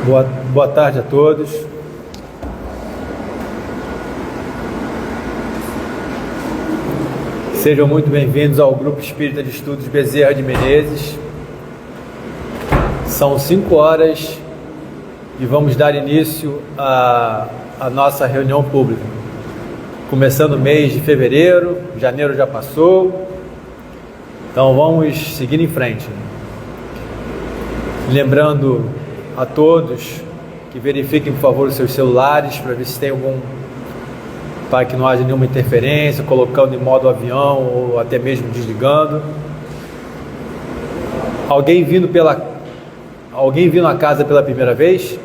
Boa tarde a todos. Sejam muito bem-vindos ao Grupo Espírita de Estudos Bezerra de Menezes. São 5 horas e vamos dar início à nossa reunião pública. Começando o mês de fevereiro, janeiro já passou, então vamos seguir em frente. Lembrando a todos que verifiquem, por favor, os seus celulares para ver se tem para que não haja nenhuma interferência, colocando em modo avião ou até mesmo desligando. Alguém vindo à casa pela primeira vez?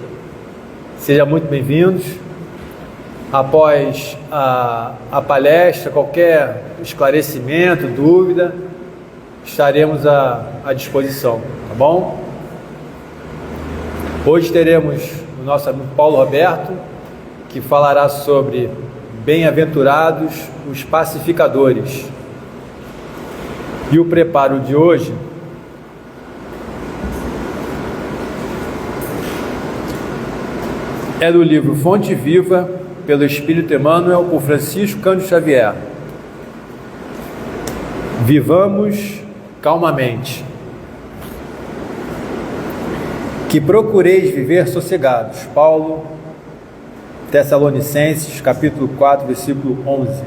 Seja muito bem-vindos. Após a palestra, qualquer esclarecimento, dúvida, estaremos à disposição, tá bom? Hoje teremos o nosso amigo Paulo Roberto, que falará sobre bem-aventurados os pacificadores. E o preparo de hoje é do livro Fonte Viva, pelo Espírito Emmanuel, por Francisco Cândido Xavier. Vivamos calmamente. Que procureis viver sossegados. Paulo, Tessalonicenses, capítulo 4, versículo 11.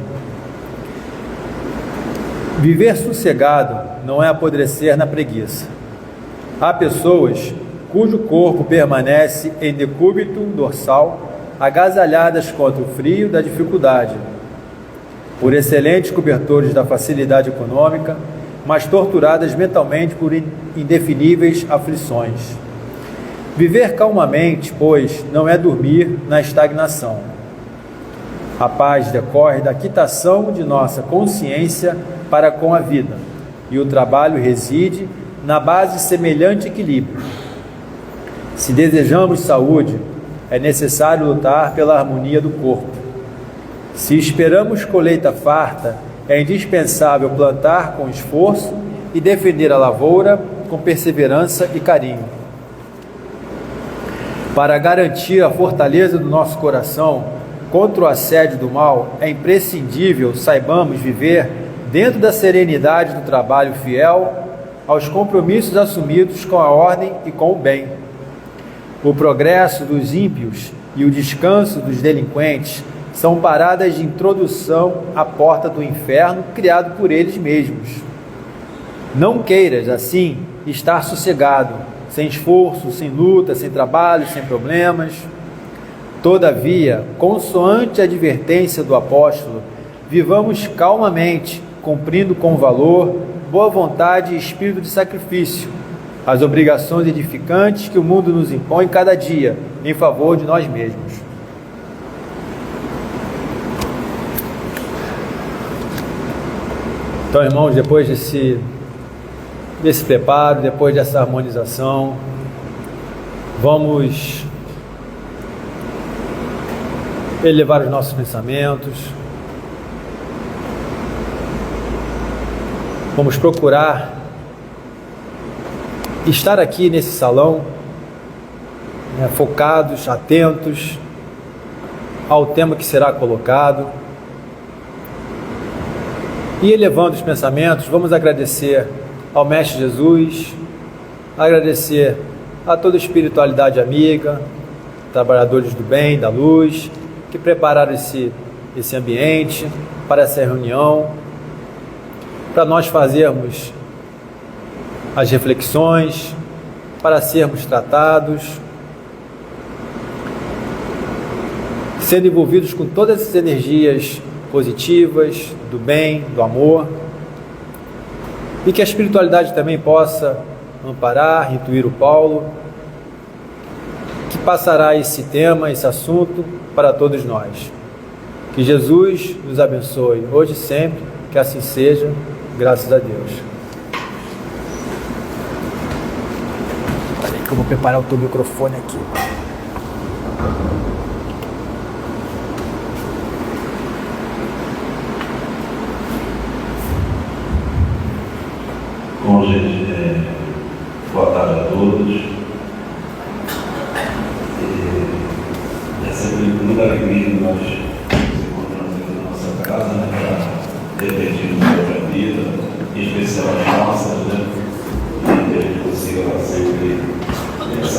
Viver sossegado não é apodrecer na preguiça. Há pessoas cujo corpo permanece em decúbito dorsal, agasalhadas contra o frio da dificuldade, por excelentes cobertores da facilidade econômica, mas torturadas mentalmente por indefiníveis aflições. Viver calmamente, pois, não é dormir na estagnação. A paz decorre da quitação de nossa consciência para com a vida, e o trabalho reside na base de semelhante equilíbrio. Se desejamos saúde, é necessário lutar pela harmonia do corpo. Se esperamos colheita farta, é indispensável plantar com esforço e defender a lavoura com perseverança e carinho. Para garantir a fortaleza do nosso coração contra o assédio do mal, é imprescindível saibamos viver dentro da serenidade do trabalho fiel aos compromissos assumidos com a ordem e com o bem. O progresso dos ímpios e o descanso dos delinquentes são paradas de introdução à porta do inferno criado por eles mesmos. Não queiras, assim, estar sossegado, sem esforço, sem luta, sem trabalho, sem problemas. Todavia, consoante a advertência do apóstolo, vivamos calmamente, cumprindo com valor, boa vontade e espírito de sacrifício as obrigações edificantes que o mundo nos impõe cada dia em favor de nós mesmos. Então, irmãos, depois desse preparo, depois dessa harmonização, vamos elevar os nossos pensamentos, vamos procurar estar aqui nesse salão, focados, atentos ao tema que será colocado, e elevando os pensamentos, vamos agradecer ao Mestre Jesus, agradecer a toda a espiritualidade amiga, trabalhadores do bem, da luz, que prepararam esse ambiente para essa reunião, para nós fazermos as reflexões, para sermos tratados, sendo envolvidos com todas essas energias positivas, do bem, do amor, e que a espiritualidade também possa amparar, intuir o Paulo, que passará esse tema, esse assunto para todos nós. Que Jesus nos abençoe hoje e sempre, que assim seja, graças a Deus. Peraí que eu vou preparar o teu microfone aqui. Bom, gente, boa tarde a todos.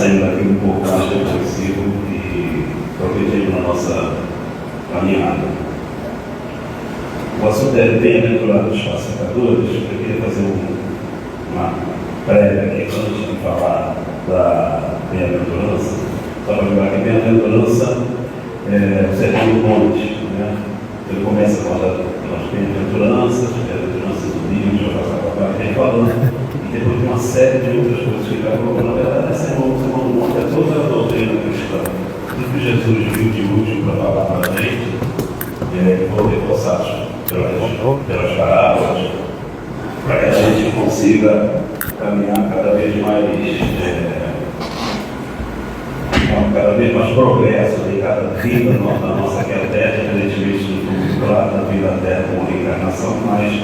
saindo daqui um pouco mais reflexivo e protegendo a nossa caminhada. O assunto é bem-aventurado dos pacificadores. Eu queria fazer uma prévia aqui antes de falar da bem-aventurança. Só para lembrar que bem-aventurança é o sermão do monte, né? Ele começa com as bem-aventuranças do livro, já passar para cá, vem falando, e depois de uma série de outras coisas que ele vai colocando. Esse sermão do monte é toda a doutrina cristã. Tudo que Jesus viu de útil para falar para a gente, vou reforçar pelas parábolas, para que a gente consiga caminhar cada vez mais progresso em cada vida da nossa que é a Terra, evidentemente do fluxo claro da vida da Terra como reencarnação, mas de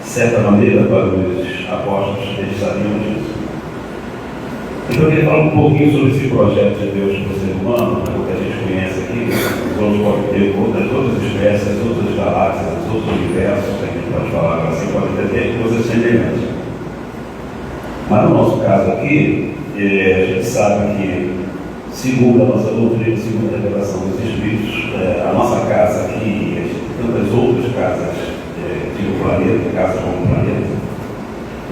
certa maneira para os apóstolos eles sabiam disso. Então eu queria falar um pouquinho sobre esse projeto de Deus para o ser humano, o que a gente conhece aqui, os outros podem ter todas as espécies, todas as galáxias, os outros universos, que a gente pode falar assim, pode ter coisas semelhantes. Mas no nosso caso aqui, a gente sabe que, segundo a nossa doutrina, segundo a revelação dos Espíritos, a nossa casa aqui e tantas outras casas do planeta, casas como o planeta,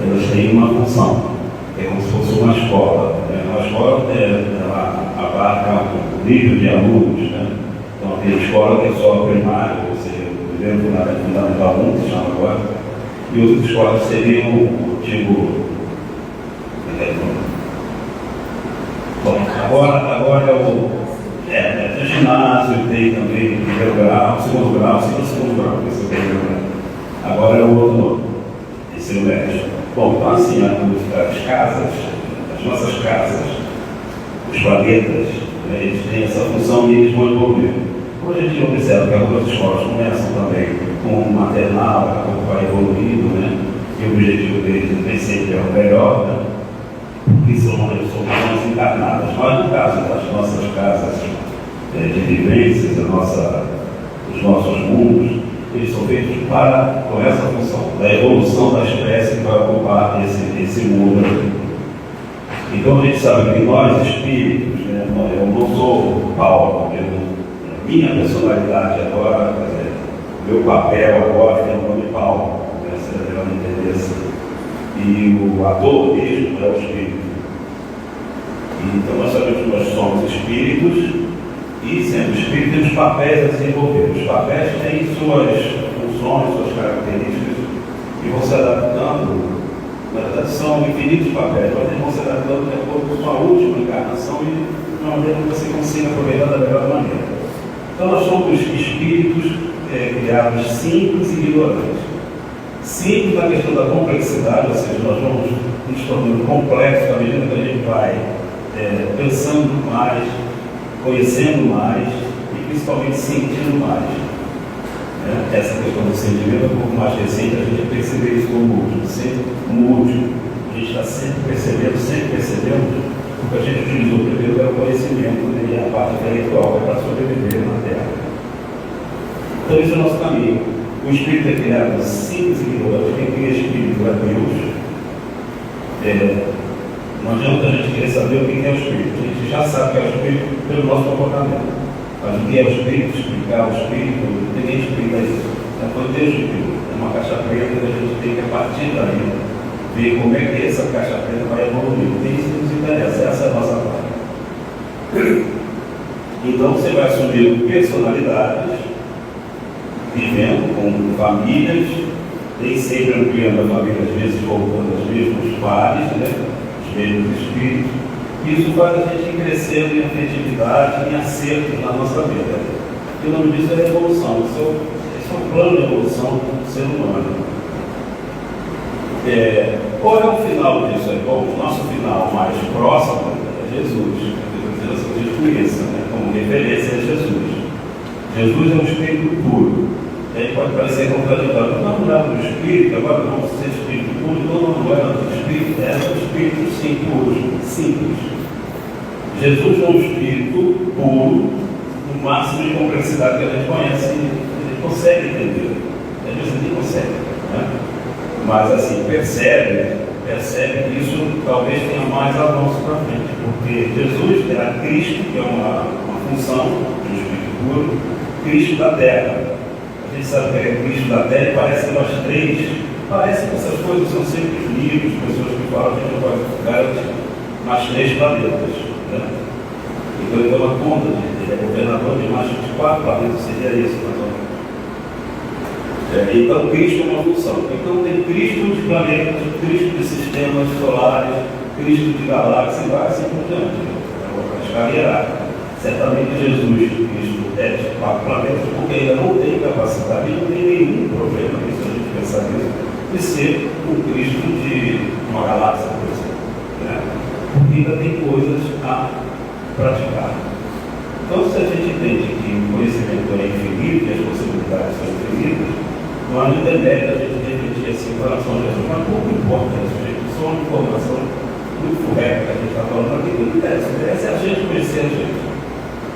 elas têm uma função. É como se fosse uma escola. Uma escola ela abarca um nível de alunos. Né? Então, tem a escola que é só a primária, ou seja, o nível fundamental 1, que se chama agora, e outras escolas seriam o antigo. Bom, agora é o ginásio, tem também o primeiro grau, segundo grau, segundo grau, esse é o primeiro grau. Agora é o outro nome, esse é o médio. Bom, então assim, as casas, as nossas casas, os planetas, né, eles têm essa função e eles vão evoluir. Hoje a gente observa que algumas escolas começam também com o maternal, daqui a pouco vai evoluindo, né, e o objetivo deles nem sempre é o melhor, né, que são soluções encarnadas. Mas no caso das nossas casas de vivências, os nossos mundos, eles são feitos com essa função, da evolução da espécie que vai ocupar esse mundo aqui. Então a gente sabe que nós, espíritos, né, eu não sou Paulo, minha personalidade agora, meu papel agora é o nome Paulo, né, você deve entender assim. E o ator mesmo é o espírito. Então nós sabemos que nós somos espíritos. E, sendo espírito, temos papéis a desenvolver. Os papéis têm suas funções, suas características, e vão se adaptando. Na verdade, são infinitos papéis, mas eles vão se adaptando de acordo com a sua última encarnação e de uma maneira que você consiga aproveitar da melhor maneira. Então, nós somos espíritos criados simples e ignorantes. Simples na questão da complexidade, ou seja, nós vamos nos tornando complexos à medida que a gente vai pensando mais, conhecendo mais e principalmente sentindo mais. Essa questão do sentimento é um pouco mais recente, a gente percebe isso como útil, sempre como útil. A gente está sempre percebendo, o que a gente utilizou primeiro é o conhecimento, né, e a parte intelectual para sobreviver na Terra. Então esse é o nosso caminho. O espírito é criado simples e ignorante. Quem cria espírito é Deus. Não adianta a gente querer saber o que é o espírito. A gente já sabe que é o espírito pelo nosso comportamento. Mas o que é o espírito, explicar o espírito, ninguém explica isso. Foi Deus que criou. É uma caixa preta que a gente tem que, a partir daí, ver como é que essa caixa preta vai evoluir. Tem isso que nos interessa, essa é a nossa parte. Então você vai assumir personalidades, vivendo com famílias, nem sempre ampliando a família, às vezes voltando aos mesmos pares, né? Mesmos espíritos. Isso faz a gente ir crescendo em afetividade, em acertos na nossa vida. E o nome disso é evolução. Esse é o plano de evolução do ser humano. Qual é o final disso? Bom, o nosso final mais próximo é Jesus. A gente conheça, né? Como referência é Jesus. Jesus é um espírito puro. E aí pode parecer contraditório. Não mudar do espírito, agora vamos ser espírito puro, não é do espírito, é um espírito sim puro, simples. Jesus é um espírito puro, no máximo de complexidade que a gente conhece, ele consegue entender. Às vezes ele consegue, né? Mas assim, percebe percebe que isso talvez tenha mais avanço para frente, porque Jesus era Cristo, que é uma função do Espírito puro, Cristo da terra. A gente sabe que é Cristo da terra e parece que nós três, parece que essas coisas são sempre livres, pessoas que falam que a gente não pode garantir, mas 3 planetas, né? Então ele toma conta ele é governador de mais de 4 planetas, seria isso, mais ou menos. Então Cristo é uma função. Então tem Cristo de planetas, Cristo de sistemas solares, Cristo de galáxias e vai assim por diante. Para escalhar. Certamente Jesus, Cristo é de 4 planetas, porque ainda não tem capacidade, não tem nenhum problema, se a gente pensar nisso, de ser um Cristo de uma galáxia, por exemplo. Né? Porque ainda tem coisas a praticar. Então, se a gente entende que o conhecimento é infinito e as possibilidades são infinitas, não há nem ideia da gente refletir essa informação de Jesus, mas pouco importa isso, gente. Só uma informação muito correta que a gente está falando aqui. Não interessa, interessa é a gente conhecer a gente.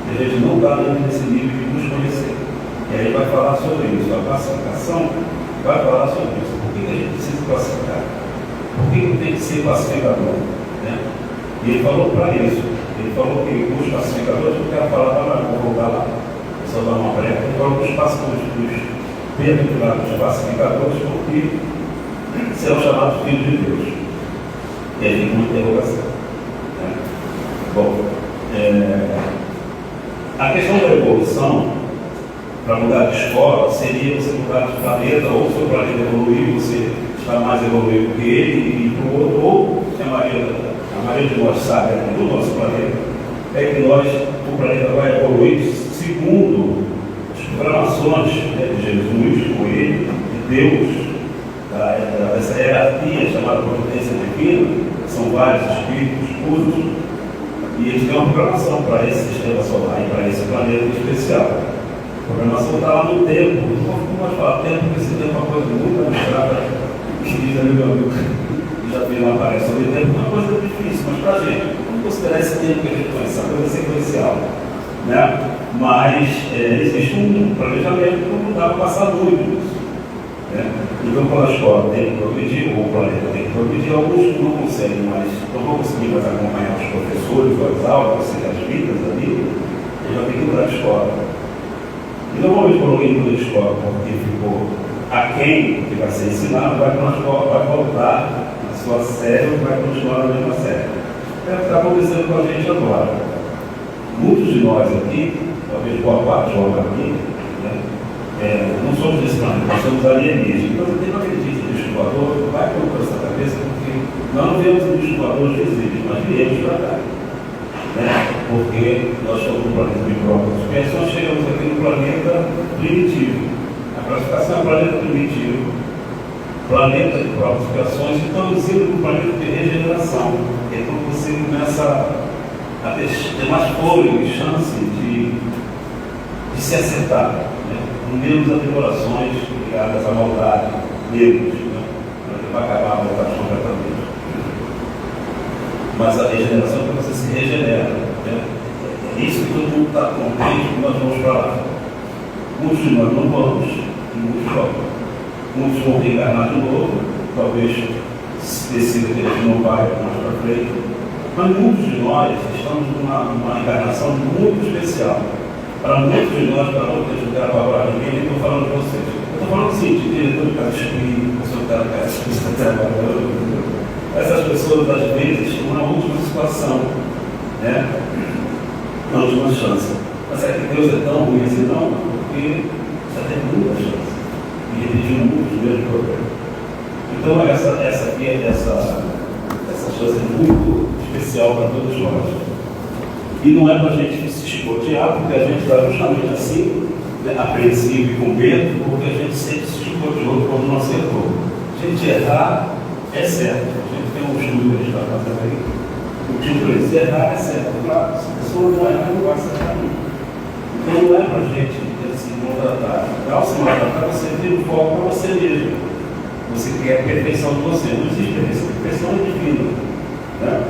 A gente não está dentro desse nível de nos conhecer. E aí vai falar sobre isso. A classificação vai falar sobre isso. Por que a gente precisa classificar? Por que tem que ser classificador? Né? E ele falou para isso. Ele falou que os classificadores, eu quero falar, mas vou voltar lá. Só dar uma breve. Ele falou que os bem-aventurados classificadores, porque serão chamados filhos de Deus. E aí tem uma interrogação. Né? Bom, a questão da evolução, para mudar de escola, seria você mudar de planeta, ou o seu planeta evoluir, você está mais evoluído que ele e ir para o outro, ou se a maioria de nós sabe aqui do nosso planeta, é que o planeta vai evoluir segundo as programações de Jesus, com ele, de Deus, dessa hierarquia chamada providência divina, são vários espíritos puros, e eles têm uma programação para esse sistema solar e para esse planeta especial. A programação está lá no tempo, não pode falar tempo, porque esse tempo é uma coisa muito abstrata, que diz ali meu amigo, que já viu uma aparece sobre o tempo, é uma coisa difícil, mas para a gente, vamos considerar esse tempo que a gente conhece, essa coisa sequencial. Né? Mas existe um planejamento que não dá para passar muito disso. Né? Então, quando a escola tem que progredir, ou o planeta tem que progredir, alguns não conseguem mais, não vão conseguir mais acompanhar os professores, as aulas, as vidas ali, eles já tem que mudar de escola. E normalmente, quando alguém muda de escola porque ficou aquém do que vai ser ensinado, vai para uma escola, vai voltar na sua série ou vai continuar na mesma série. É o que está acontecendo com a gente agora. Muitos de nós aqui, talvez boa parte de nós aqui, né, não somos desse planeta, nós somos alienígenas. Então, você não acredita no bicho voador, vai colocar essa cabeça, porque nós não viemos um bicho voador visível, mas viemos para cá. Né? Porque nós somos um planeta micróbios. E nós chegamos aqui no planeta primitivo. A classificação é um planeta primitivo, planeta de próprias criações, e estamos indo para um planeta de regeneração. Então você começa a ter mais fôlego e chance de se acertar, né? Com menos atribulações ligadas à maldade, menos, né? Para acabar a maldade completamente. Mas a regeneração é que você se regenera. Né? É isso que todo mundo está contente que nós vamos para lá. Muitos de nós não vamos, e muitos vão. Muitos vão reencarnar de novo, talvez se decida que eles não vai mais para frente. Mas muitos de nós estamos numa encarnação muito especial. Para muitos de nós, para outros, não quero favorar ninguém, nem estou falando de vocês. Eu estou falando assim, de diretor de casa espírita, pessoa que está na casa espírita trabalhando. Essas pessoas, às vezes, estão na última situação, né? Na última chance. Mas é que Deus é tão ruim assim, não, porque já tem muita chance. E repetiu muito o mesmo problema. Então, essa chance é muito especial para todos nós. E não é para a gente se chicotear, porque a gente está justamente assim, né, apreensivo e com medo, porque a gente sempre se chicoteou quando não acertou. A gente errar é certo. A gente tem um estudo que a gente está fazendo aí. O título é: se errar é certo. Claro, se a pessoa não errar, não vai acertar nunca. Então não é para a gente se maltratar. Ao se maltratar, você tem um foco para você mesmo. Você quer a perfeição de você. Não existe perfeição. Perfeição é divina. Né?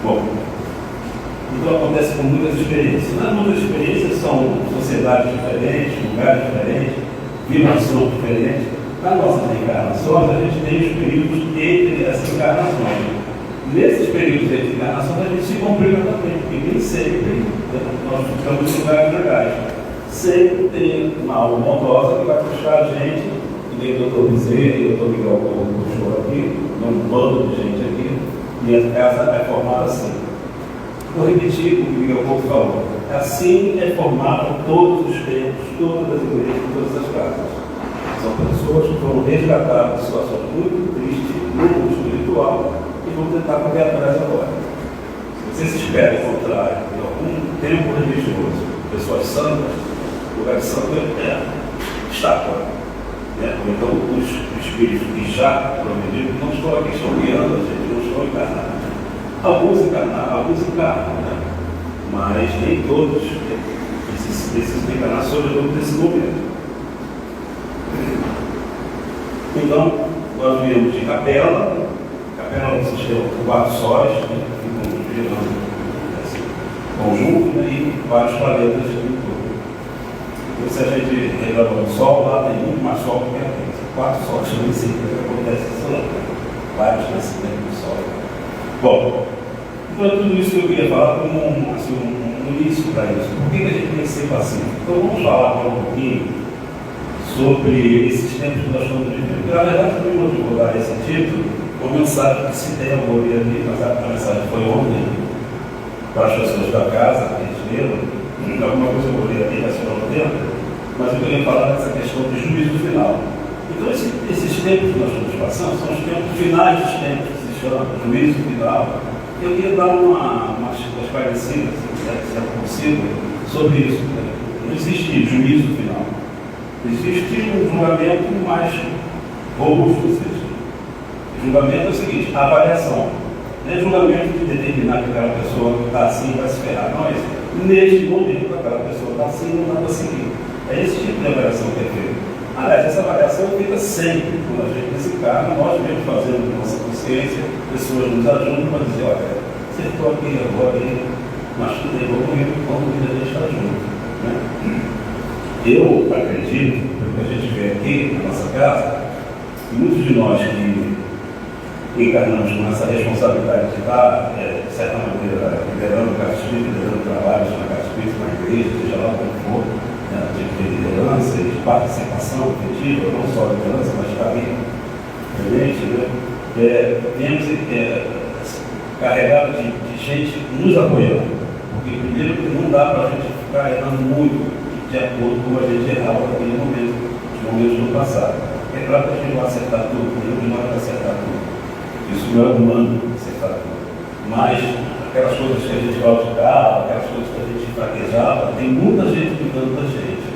Bom, então acontece com muitas experiências. Nas muitas experiências são sociedades diferentes, lugares diferentes, vibração diferente. nas nossas encarnações, a gente tem os períodos entre essas encarnações. Nesses períodos entre encarnações, a gente se complica também, porque nem sempre nós ficamos em lugares legais. Sempre tem uma alma bondosa que vai puxar a gente, e nem o doutor Bezerra e o doutor Miguel puxou aqui, um bando de gente aqui, e a casa é formada assim. Vou repetir o que o Miguel Couto falou. Assim é formado todos os tempos, todas as igrejas, todas as casas. São pessoas que foram resgatadas de situações muito tristes no mundo espiritual e vão tentar correr atrás agora. Se você se espera encontrar em algum tempo religioso pessoas santas, o lugar de santo é estátua. Ou então os espíritos que já progrediram não estão aqui, estão guiando a gente, não estão encarnados. Alguns encarnam, né? Mas nem todos esses encarnações vão nesse momento. Então, nós viemos de capela consiste em 4 sóis, que ficam girando assim, conjunto, né, e vários planetas em torno. Então, se a gente releva o Sol, lá tem muito mais Sol do que aqui. 4 sóis também sempre acontece isso lá. Vários nascimentos do Sol. Bom, então tudo isso que eu queria falar como um início para isso. Por que a gente tem que ser pacífico? Então vamos falar um pouquinho sobre esses tempos que nós estamos vivendo. Porque, na verdade, também vou dar esse título, uma mensagem que se tem algum dia ali, mas a mensagem foi ontem, para as pessoas da casa, que eles leram. Alguma coisa eu vou ler aqui, vai ser no tempo, mas eu queria falar dessa questão do juízo final. Então, esses tempos que nós estamos passando são os tempos finais dos tempos, que se chama juízo final. Eu queria dar umas esclarecidas, se é possível, sobre isso. Não existe juízo final. Existe um julgamento mais robusto, ou seja, julgamento é o seguinte, avaliação. Não é julgamento de determinar que aquela pessoa está assim vai se ferrar. Não é isso. Neste momento, aquela pessoa está assim não dá para seguir. É esse tipo de avaliação que é feita. Aliás, essa avaliação é feita sempre. Quando a gente desencarna, nós mesmos fazemos nossa consciência, pessoas nos ajudam para dizer, olha, você ficou aqui agora, mas tudo bem, vamos ver como a gente está junto. Né? Eu acredito, pelo que a gente vê aqui na nossa casa, que muitos de nós que encarnamos com essa responsabilidade de estar, de certa maneira, liderando o Casa Espírita, liderando trabalhos na Casa Espírita, na igreja, seja lá como for, né, de liderança e de participação efetiva, não só liderança, mas caminho presente, né? Temos carregado de gente nos apoiando, porque primeiro não dá para a gente ficar errando muito de acordo com a gente errava naquele momento, nos momentos do passado. É claro que a gente vai acertar tudo, nenhum de nós vai acertar tudo. Isso não é humano acertar tudo. Mas aquelas coisas que a gente claudicava, aquelas coisas que a gente fraquejava, tem muita gente cuidando da gente.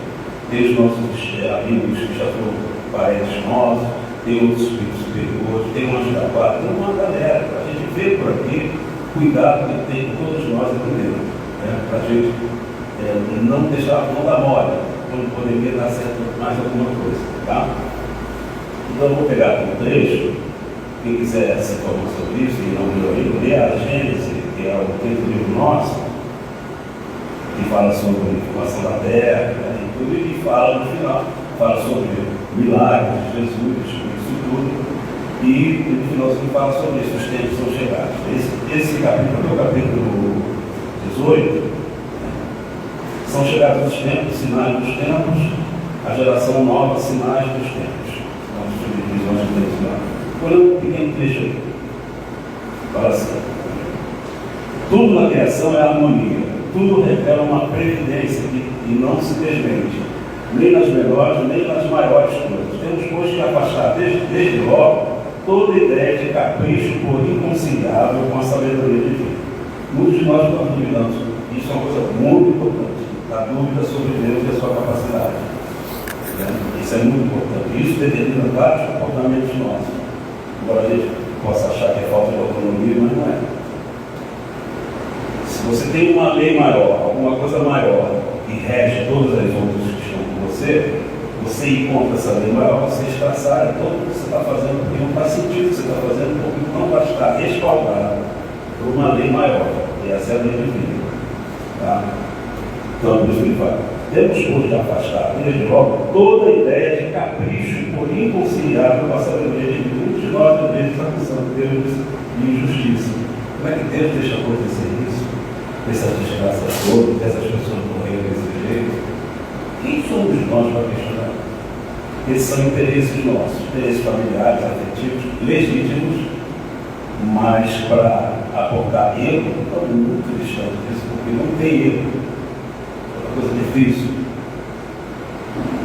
Tem os nossos amigos que já foram parentes nossos, tem outros espíritos superiores, tem um anjo da guarda, tem uma galera. A gente vê por aqui, cuidado que tem com todos nós aqui dentro. Para a gente não deixar, não dar mole, quando poderia dar certo mais alguma coisa, tá? Então eu vou pegar um trecho, quem quiser se informar sobre isso, e não viu aí, lê a Gênesis, que é o quinto livro nosso, que fala sobre a formação da terra, né, e tudo, e fala no final, fala sobre milagres de Jesus, isso tudo, e no finalzinho fala sobre isso, os tempos são chegados. Esse capítulo é o capítulo 18, são chegados os tempos, sinais dos tempos, a geração nova, sinais dos tempos. Vamos divisões de tempos lá. Olhando um pequeno trecho aí. Fala assim. Tudo na criação é harmonia. Tudo revela uma previdência e não se desmente. Nem nas menores, nem nas maiores coisas. Temos, pois, que afastar desde logo toda ideia de capricho por inconciliável com a sabedoria divina. Muitos de nós estamos duvidando. Isso é uma coisa muito importante. A dúvida sobre Deus e a sua capacidade. Isso é muito importante. Isso determina vários comportamentos nossos. Embora a gente possa achar que é falta de autonomia, mas não é. Se você tem uma lei maior, alguma coisa maior, que rege todas as outras que estão com você, você ir contra essa lei maior, você estraçalha todo o que você está fazendo, porque não faz sentido o que você está fazendo, porque não vai estar respaldado por uma lei maior. E essa é a lei divina. Tá? Então, Deus me fala. Temos hoje de afastar, desde logo, toda a ideia de capricho por inconciliável com a sabedoria de muitos de nós, às vezes, acusando Deus de injustiça. Como é que Deus deixa acontecer isso? Essas desgraças todas, essas pessoas morrendo desse jeito? Quem somos nós para questionar? Esses são interesses nossos, interesses familiares, afetivos, legítimos, mas para apontar erro, estamos muito distantes disso, porque não tem erro. É uma coisa difícil.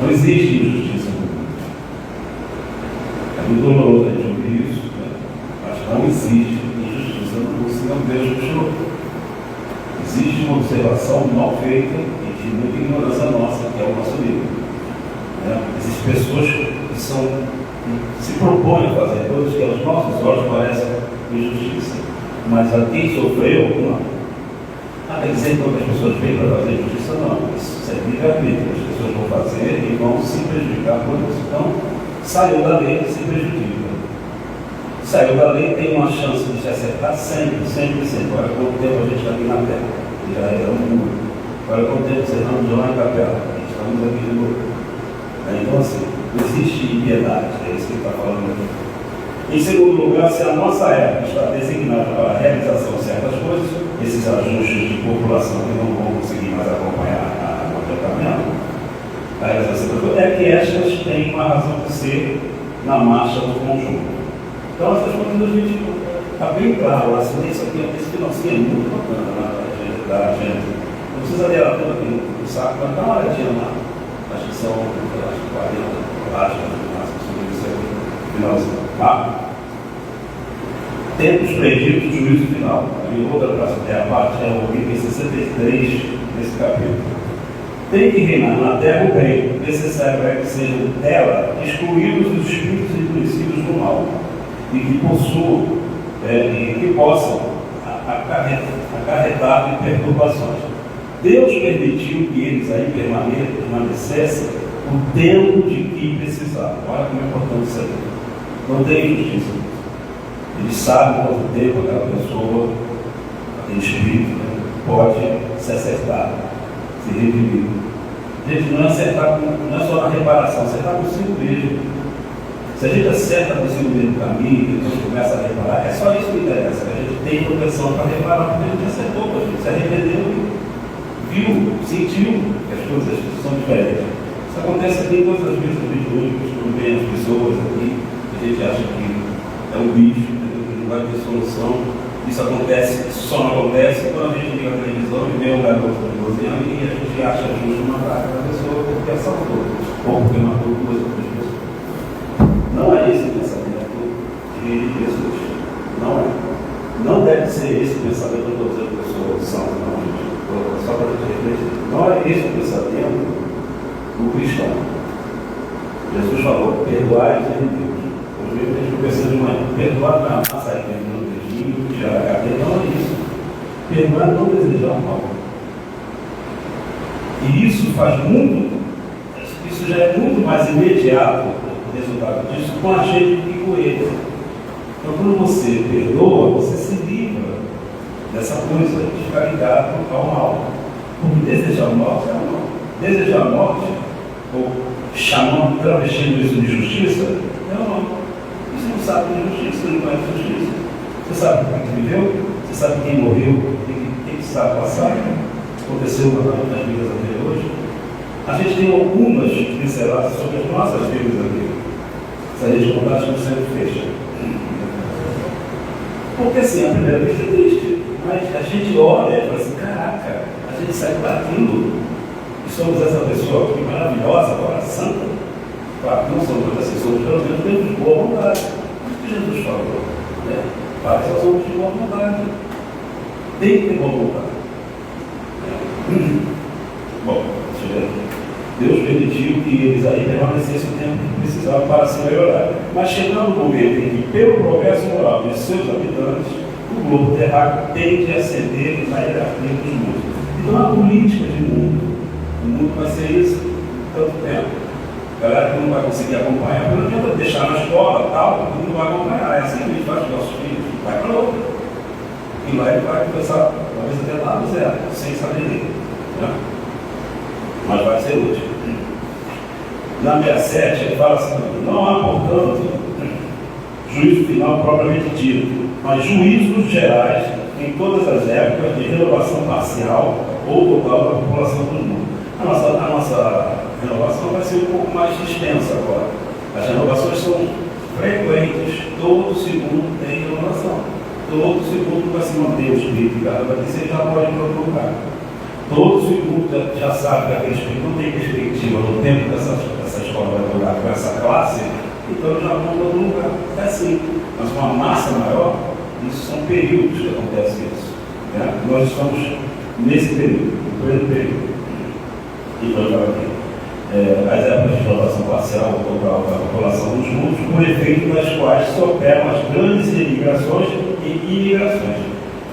Não existe injustiça no mundo. É muito doloroso a gente ouvir isso, né? Mas não existe injustiça no mundo, senão Deus nos tirou. Existe uma observação mal feita e de muita ignorância nossa, que é o nosso nível. Existem pessoas que se propõem a fazer coisas que aos nossos olhos parecem injustiça, mas a quem sofreu, não. Quer dizer que as pessoas vêm para fazer justiça, não. Isso é livre-arbítrio. As pessoas vão fazer e vão se prejudicar por isso. Então, saiu da lei, se prejudica. Saiu da lei, tem uma chance de se acertar sempre, sempre, sempre. Olha quanto tempo a gente está aqui na Terra, já era um mundo. Olha quanto tempo você está lá em Capela, a gente estamos aqui de novo. Então, assim, não existe impiedade, é isso que ele está falando aqui. Em segundo lugar, se a nossa época está designada para a realização de certas coisas, esses ajustes de população que não vão conseguir mais acompanhar o tratamento, a realização é que estas têm uma razão de ser na marcha do conjunto. Então, essas coisas a gente está bem claro, assim, isso aqui é esse finalzinho é muito bacana na agenda. Não precisa ler ela toda aqui no saco, mas dá uma olhadinha lá. Acho que são 40 páginas, sobre isso aí, finalzinho. Tempos perdidos do juízo final. E outra parte, a parte é o item 63 desse capítulo. Tem que reinar na terra o bem, necessário é que sejam dela excluídos os espíritos endurecidos do mal, e que possuam, e que possam acarretar em perturbações. Deus permitiu que eles aí permanecessem o tempo de que precisavam. Olha como é importante isso aí. Não tem injustiça. Eles sabem quanto tempo aquela pessoa, aquele espírito, pode se acertar, se redimir. Gente, não é acertar, não é só na reparação, acertar consigo mesmo. Se a gente acerta consigo mesmo no caminho, depois começa a reparar, é só isso que interessa. A gente tem proteção para reparar, porque a gente acertou, a gente se arrependeu, viu, sentiu que as coisas são diferentes. Isso acontece aqui em todas as vezes, a gente hoje, quando vem as pessoas aqui, a gente acha que é um bicho, que não vai ter solução. Isso acontece, só não acontece quando a gente liga a televisão e vê um garoto de 12 anos e a gente acha justo matar aquela pessoa porque assaltou, ou porque matou duas outras pessoas. Não é esse o pensamento de Jesus. Não é. Não deve ser esse o pensamento de todas as pessoas que são, não, gente. Só para a gente refletir. Não é esse o pensamento do cristão. Jesus falou, perdoai em Deus. Hoje mesmo a gente conversou de manhã. Perdoar não é uma saída no dedinho, tirar a cadeia, não é isso. Perdoar é não desejar o mal. E isso faz muito, isso já é muito mais imediato o resultado disso com a gente que com ele. Então quando você perdoa, você se livra dessa coisa de ficar ligado ao mal. Porque desejar o mal é o mal. Desejar a morte, ou chamando, travestindo isso de justiça, é o mal. Você não sabe de justiça, não conhece justiça. Você sabe por que viveu, você sabe quem morreu, o que está passado, aconteceu nas vidas anteriores. A gente tem algumas pinceladas sobre as nossas vidas aqui. Se a gente contar, a gente sempre fecha. Porque assim, a primeira vez é triste, mas a gente olha e fala assim, caraca, a gente sai daquilo e somos essa pessoa que maravilhosa, agora santa. Claro, não somos assim, somos pelo menos temos boa vontade. O que Jesus falou, né? Para que somos de boa vontade. Tem que ter boa vontade. Bom, Deus permitiu que eles aí permanecessem o tempo que precisavam para se melhorar. Mas chegando o momento em que, pelo progresso moral de seus habitantes, o globo terráqueo tende a ascender na hierarquia dos mundos. Então, a política de mundo, o mundo vai ser isso tanto tempo. A galera que não vai conseguir acompanhar, porque não adianta deixar na escola tal, não vai acompanhar. É assim que a gente faz com os nossos filhos, vai para outra. E lá ele vai começar, talvez até lá do zero, sem saber ler. Né? mas vai ser útil. Na 67, ele fala assim: não há, portanto, juízo final propriamente dito, mas juízos gerais em todas as épocas de renovação parcial ou total da população do mundo. A nossa renovação vai ser um pouco mais extensa agora. As renovações são frequentes, todo segundo tem renovação. Todo segundo vai se manter o espírito de cada vez que já pode ir para outro lugar. Todo segundo já sabe que aquele espírito não tem perspectiva no tempo dessa escola vai jogar com essa classe, então já vão para outro lugar. É assim. Mas uma massa maior, isso são períodos que acontece isso. Né? Nós estamos nesse período, no primeiro período. Então, já aqui. As épocas de renovação parcial ou total da população dos mundos, com efeito das quais se operam as grandes imigrações e imigrações.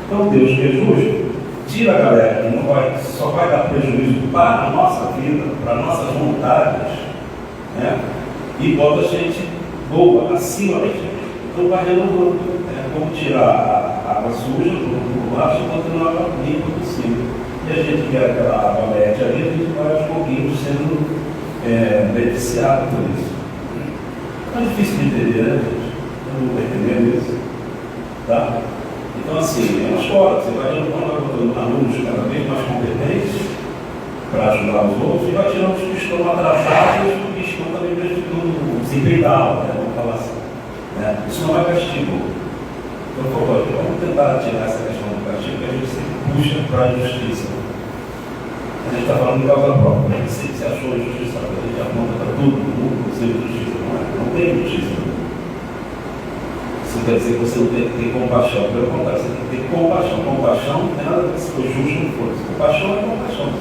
Então, Deus, que é justo, tira a galera que só vai dar prejuízo para a nossa vida, para nossas vontades, né? E bota a gente boa acima da gente. Então, vai renovando. Como tirar a água suja do baixo e continuar a água limpa por cima. E a gente quer aquela água média ali, a gente vai aos pouquinhos sendo beneficiado por isso. É difícil de entender, né, gente? Eu não estou entendendo isso. Tá? Então, assim, é uma escola. Você vai botando alunos cada vez mais competentes para ajudar os outros e vai tirando os que estão atrasados e os que estão também prejudicando o desempenho da aula, né? Vamos falar assim. Né? Isso não é castigo. Então, por favor, vamos tentar tirar essa questão do castigo, que a gente sempre puxa para a justiça. A gente está falando de causa própria. A gente se achou justiça, a gente aponta para todo mundo sem justiça. Não tem justiça. Isso quer dizer que você não tem que ter compaixão. Pelo contrário, você tem que ter compaixão. Compaixão não tem nada a ver se foi justo ou não foi. Compaixão é compaixão.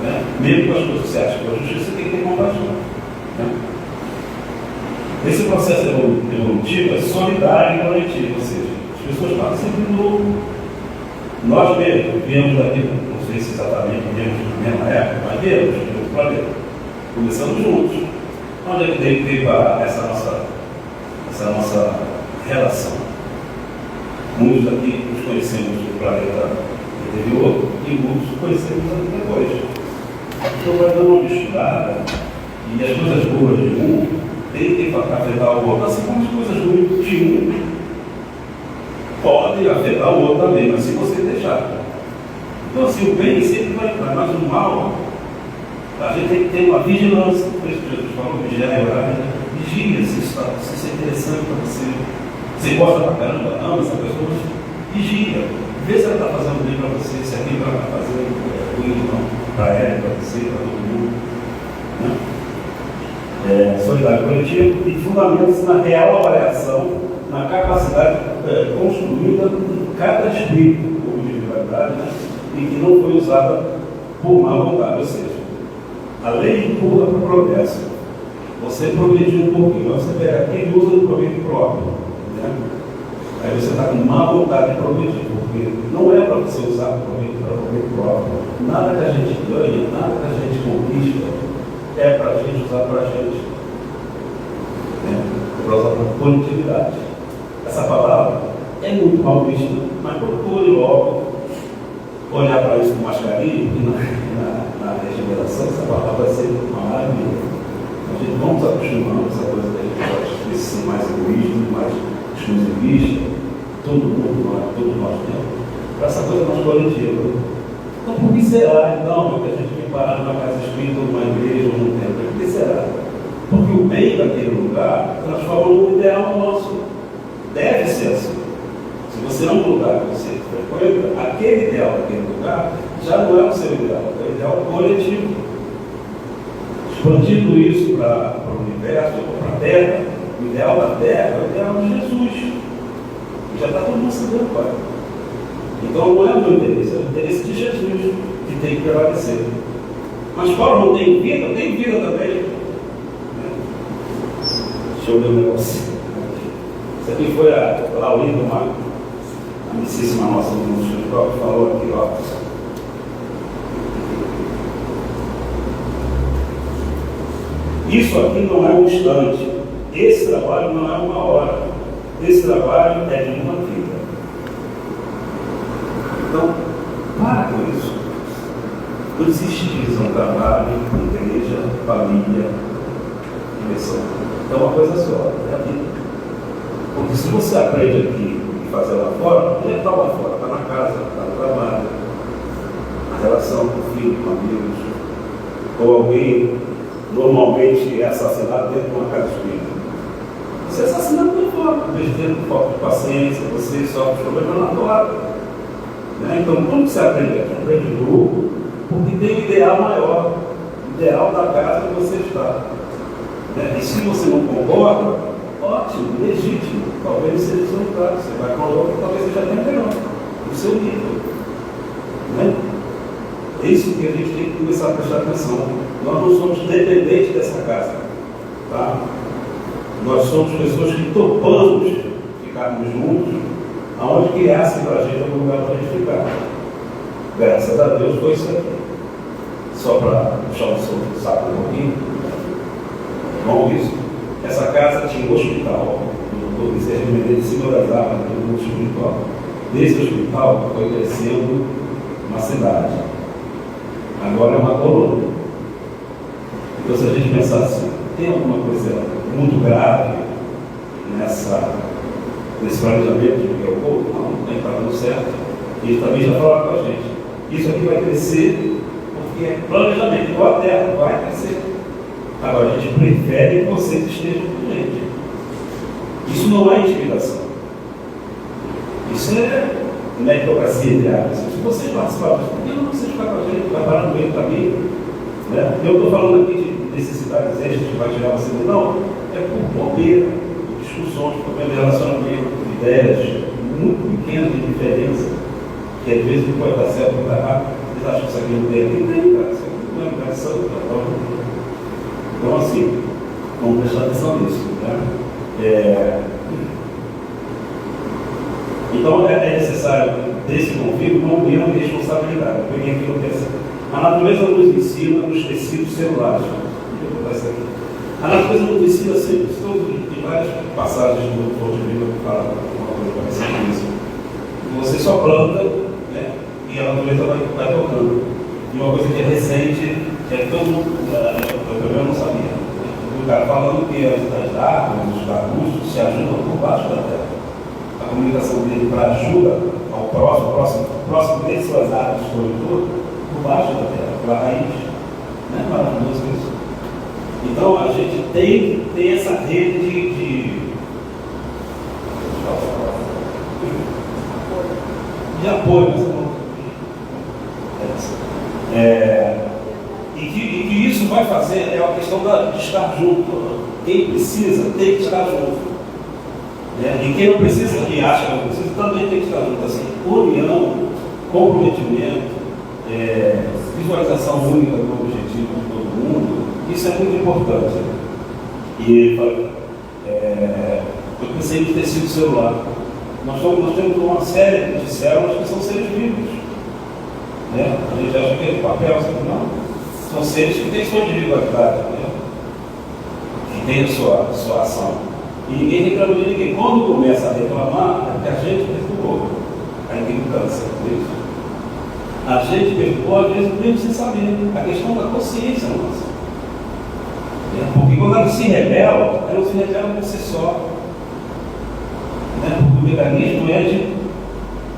Né? Mesmo com as coisas que você acha que é justiça, você tem que ter compaixão. Né? Esse processo evolutivo é solidário e coletivo, ou seja, as pessoas participam do novo. Nós mesmos viemos daqui, não sei se exatamente viemos na mesma época, mas viemos do outro planeta. Começamos juntos. Onde é que veio essa nossa relação? Muitos aqui nos conhecemos do planeta anterior e muitos conhecemos aqui depois. Então vai dando uma misturada e as coisas boas de um tem que afetar o outro, assim como as coisas ruins de um podem afetar o outro também, mas se você deixar. Então, assim, o bem sempre vai entrar, mas o mal, a gente tem que ter uma vigilância. Por isso que Jesus falou, vigiar e orar, né? Vigia se isso é interessante para você. Você gosta pra caramba, ama essa pessoa, vigia. Vê se ela está fazendo bem para você, se aquilo que ela está fazendo é ruim ou não, para ela, para você, para todo mundo. Né? Solidário coletivo e fundamentos na real avaliação, na capacidade construída em cada espírito, como individualidade, né? E que não foi usada por má vontade, ou seja, a lei empurra para o progresso. Você progrediu um pouquinho, mas você pega quem usa do proveito próprio, né? Aí você está com má vontade de progredir, porque não é para você usar para proveito próprio. Nada que a gente ganha, nada que a gente conquista é para a gente usar para a gente. É para usar para coletividade. Essa palavra é muito mal vista, mas procure logo olhar para isso com mais carinho e na regeneração, essa palavra vai ser uma maravilha. A gente vamos acostumando com essa coisa da gente vai ser mais egoísta, mais exclusivista, todo mundo nós temos, para essa coisa mais coletiva. Então, por que será, então, que a gente vem parar numa casa espírita, numa igreja, ou num templo? Por que será? Porque o bem daquele lugar transforma num ideal nosso. Deve ser assim. Se você não lugar que você frequenta, aquele ideal daquele lugar já não é o seu ideal, é o ideal coletivo. Expandindo isso para o universo, para a Terra, o ideal da Terra é o ideal de Jesus. E já está todo mundo sabendo qual é. Então não é o meu interesse, é o interesse de Jesus que tem que prevalecer. Mas Paulo não tem vida também. Deixa eu ver um negócio. Isso aqui foi a Laurinda, uma amicíssima nossa do escritório, que falou aqui, ó. Isso aqui não é um instante. Esse trabalho não é uma hora. Esse trabalho é de uma vida. Então, para com isso. Não existe divisão, trabalho, igreja, família, diversão. É uma coisa só, é a vida. Porque se você aprende aqui e fazer lá fora, não é estar lá fora, está na casa, está no trabalho, na relação com o filho, com amigos, ou alguém normalmente é assassinado dentro de uma casa espírita. Você é assassinado por fora, tendo falta de paciência, você sofre problema na tua área. Né? Então, como você aprende aqui? Aprende em grupo, porque tem um ideal maior, o ideal da casa que você está. Né? E se você não concorda, ótimo, legítimo, talvez seja desonrado, você vai para outro, talvez você já tenha melhor, no seu nível. Né? É isso que a gente tem que começar a prestar atenção. Nós não somos dependentes dessa casa. Tá? Nós somos pessoas que topamos ficarmos juntos, aonde criasse para a gente algum lugar para a gente ficar. Graças a Deus foi isso aqui. Só para puxar o seu saco um pouquinho. Bom, isso. Essa casa tinha um hospital, o doutor Sérgio Menezes, em cima das árvores, do mundo espiritual. Desse hospital foi crescendo uma cidade. Agora é uma colônia. Então, se a gente pensar assim, tem alguma coisa muito grave nesse planejamento que é o povo? Não está dando certo. Eles também já falaram com a gente. Isso aqui vai crescer porque é planejamento, igual a terra, vai crescer. Agora, a gente prefere que vocês estejam com a gente. Isso não é intimidação. Isso é meritocracia, entre aspas. Se vocês participarem, por que não vocês ficar com a gente, trabalhar no meio do caminho? Né? Eu estou falando aqui de necessidades extras que vai tirar você. Não, é por bobeira, por discussões, por relacionamento, ideias muito pequenas de diferença, que às vezes não pode dar certo, não está errado. Eles acham que isso aqui não tem aqui, tem, cara. Isso aqui não é educação, tá? Então, assim, vamos prestar atenção nisso. Né? Então, é necessário, desse conflito, uma união de responsabilidade. Eu peguei aqui no terceiro. A natureza nos ensina nos tecidos celulares. A natureza nos ensina sempre. Tem várias passagens do Fonte de Vida que falam uma coisa parecida com isso. Você só planta, né, e a natureza vai tocando. E uma coisa que é recente, é todo mundo, eu não sabia. O cara falando que as árvores, os arbustos se ajudam por baixo da terra. A comunicação dele para ajuda ao próximo dele, suas árvores, por baixo da terra, pela raiz. Não é maravilhoso isso? Então a gente tem essa rede de apoio. E que isso vai fazer é a questão de estar junto. Quem precisa tem que estar junto. E quem não precisa, quem acha que não precisa, também tem que estar junto. Assim, união, comprometimento, visualização única do objetivo de todo mundo, isso é muito importante. E eu pensei no tecido celular. Nós temos uma série de células que são seres vivos. A gente acha que é papel, não. São seres que têm sua individualidade, que têm a sua ação. E ninguém reclama de ninguém. Quando começa a reclamar, é porque a gente perturbou a implicância. A gente perturbou, às vezes, mesmo sem saber. A questão da consciência nossa. Porque quando ela se rebela, ela não se rebela por si só. Porque o mecanismo é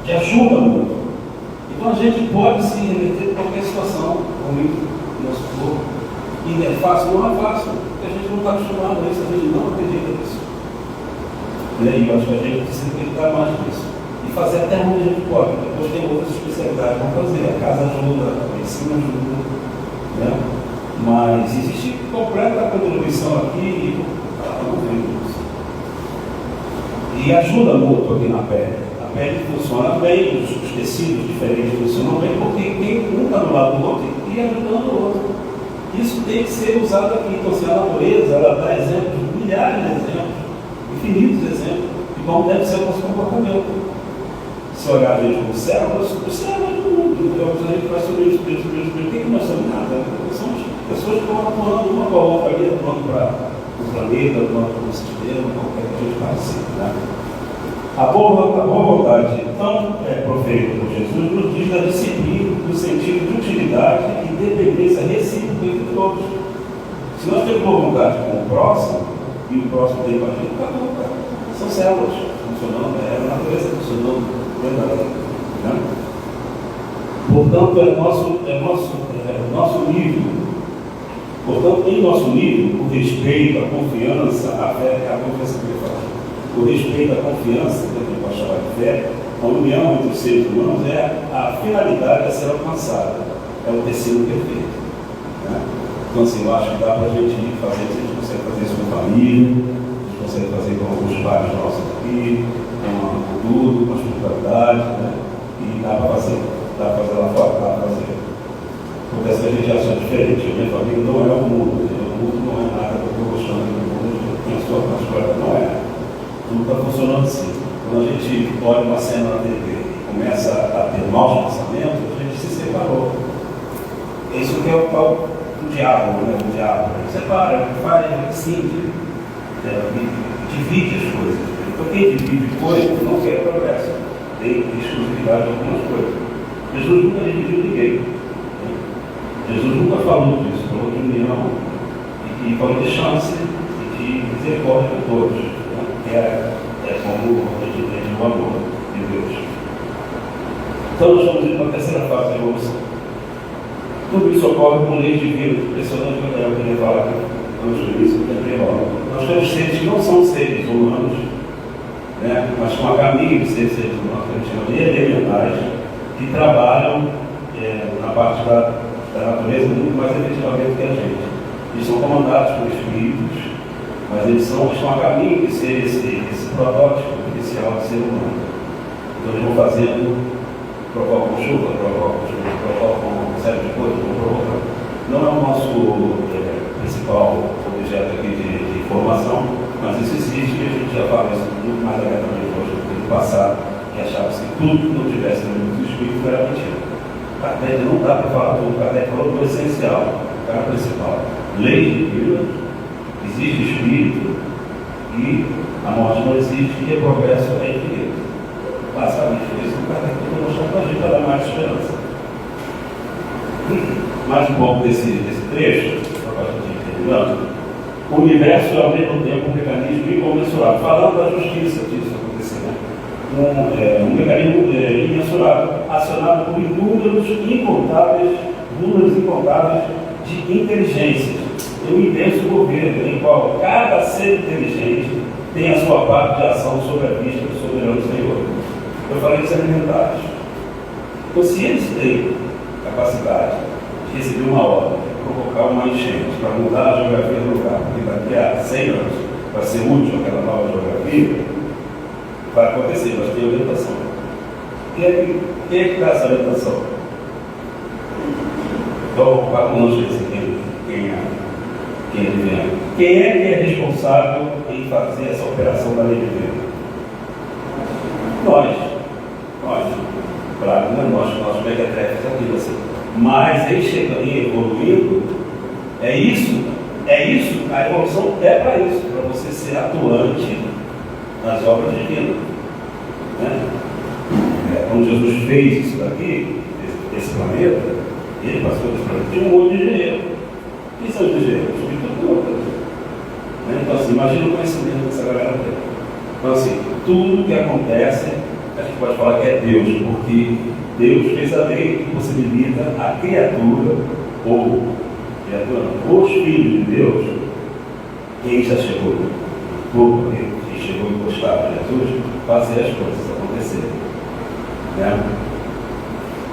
de ajuda muito. Então a gente pode se remeter a qualquer situação ruim no nosso corpo. E é fácil? Não é fácil, porque a gente não está acostumado a isso, a gente não acredita nisso. E eu acho que a gente precisa acreditar mais nisso. E fazer até onde a gente pode. Depois tem outras especialidades para fazer. A casa ajuda, a ensino ajuda. Mas existe completa contribuição aqui e ajuda muito aqui na pele. A pele funciona bem, os tecidos diferentes funcionam bem, porque quem um está do lado do outro e ajudando o outro. Isso tem que ser usado aqui. Então, a natureza, ela dá exemplos, milhares de exemplos, infinitos exemplos, de como deve ser o nosso comportamento. Se olhar a gente como células, o cérebro é do mundo. Então, a gente vai sobre isso, por que nós somos nada? Somos pessoas que estão atuando uma com a outra ali, atuando para o planeta, atuando para o sistema, qualquer que a gente participe. A boa vontade, então, proferida por Jesus, nos diz da disciplina, do sentido de utilidade e todos. Se nós temos boa vontade com o próximo, e o próximo tem com a gente, acabou. São células funcionando, é a natureza funcionando dentro da gente, né? Portanto, é o nosso nível. Portanto, em nosso nível, o respeito, a confiança, a fé, a confiança que ele fala. O respeito, a confiança, que a gente pode chamar de fé, a união entre os seres humanos é a finalidade a ser alcançada. É o tecido perfeito. Né? Então, assim, eu acho que dá para a gente fazer isso. A gente consegue fazer isso com a família, a gente consegue fazer com alguns pais nossos aqui, com tudo, com a espiritualidade, né? E dá para fazer lá fora, dá para fazer. Porque essa gente acha diferente. A minha família não é o mundo. O mundo não é nada que eu estou gostando do mundo. Tem a sua história, não é. Tudo está funcionando assim. Quando a gente olha uma cena na TV e começa a ter maus pensamentos, a gente se separou. Isso que é o pau do diabo, né? O diabo. Separa, faz assim, divide as coisas. Então quem divide coisas não quer progresso. Tem exclusividade de algumas coisas. Jesus nunca dividiu ninguém. Jesus nunca falou disso, falou de união e falou de chance e de misericórdia de todos, né? Que é como a gente entende o amor de Deus. Então nós estamos indo para a terceira fase da evolução. Tudo isso ocorre com leis divinas, impressionante que eu queria falar aqui antes do início, nós temos seres que não são seres humanos, né? Mas com a caminho de seres humanos, que a gente chama de elementais, que trabalham na parte da natureza muito mais efetivamente que a gente. Eles são comandados por espíritos, mas eles estão a caminho de ser esse protótipo inicial de ser humano. Então eles vão fazendo, provocam chuva, provocam uma série de coisas, não é o nosso principal objeto aqui de informação, mas isso existe e a gente já fala isso muito mais abertamente hoje do que no passado, que achava-se que tudo que não tivesse no mundo do espírito era mentira. Kardec não dá para falar tudo, Kardec falou do essencial, o cara principal. Lei divina, existe espírito e a morte não existe e o progresso é infinito. Basicamente foi isso que o Kardec tentou mostrar para a gente, para dar mais esperança. Mais um pouco desse trecho, só para a gente ir terminando. O universo é ao mesmo tempo um mecanismo incomensurável. Falando da justiça disso acontecer, né? Um mecanismo imensurável, acionado por números incontáveis de inteligências. Tem um imenso governo em qual cada ser inteligente tem a sua parte de ação sobre a vista do soberano Senhor. Eu falei dos elementares. Então, se eles têm capacidade de receber uma ordem, provocar uma enchente, para mudar a geografia do lugar, porque daqui a 100 anos vai ser útil aquela nova geografia, vai acontecer, mas tem orientação. Quem é que dá essa orientação? Então, para conosco quem é que é responsável em fazer essa operação da lei divina? Nós. Claro, não é nós mequetrefes aqui, assim. Mas em chegando e evoluindo, é isso, a evolução é para isso, para você ser atuante nas obras divinas. Né? Quando Jesus fez isso daqui, esse planeta, ele passou desse planeta, tinha um monte de engenheiro. Quem são os engenheiros? Os espíritos. Então, assim, imagina o conhecimento que essa galera tem. Então, assim, tudo que acontece, a gente pode falar que é Deus, porque Deus fez a lei que possibilita a criatura, os filhos de Deus, quem já chegou, quem chegou encostado a Jesus, fazer as coisas acontecerem. Né?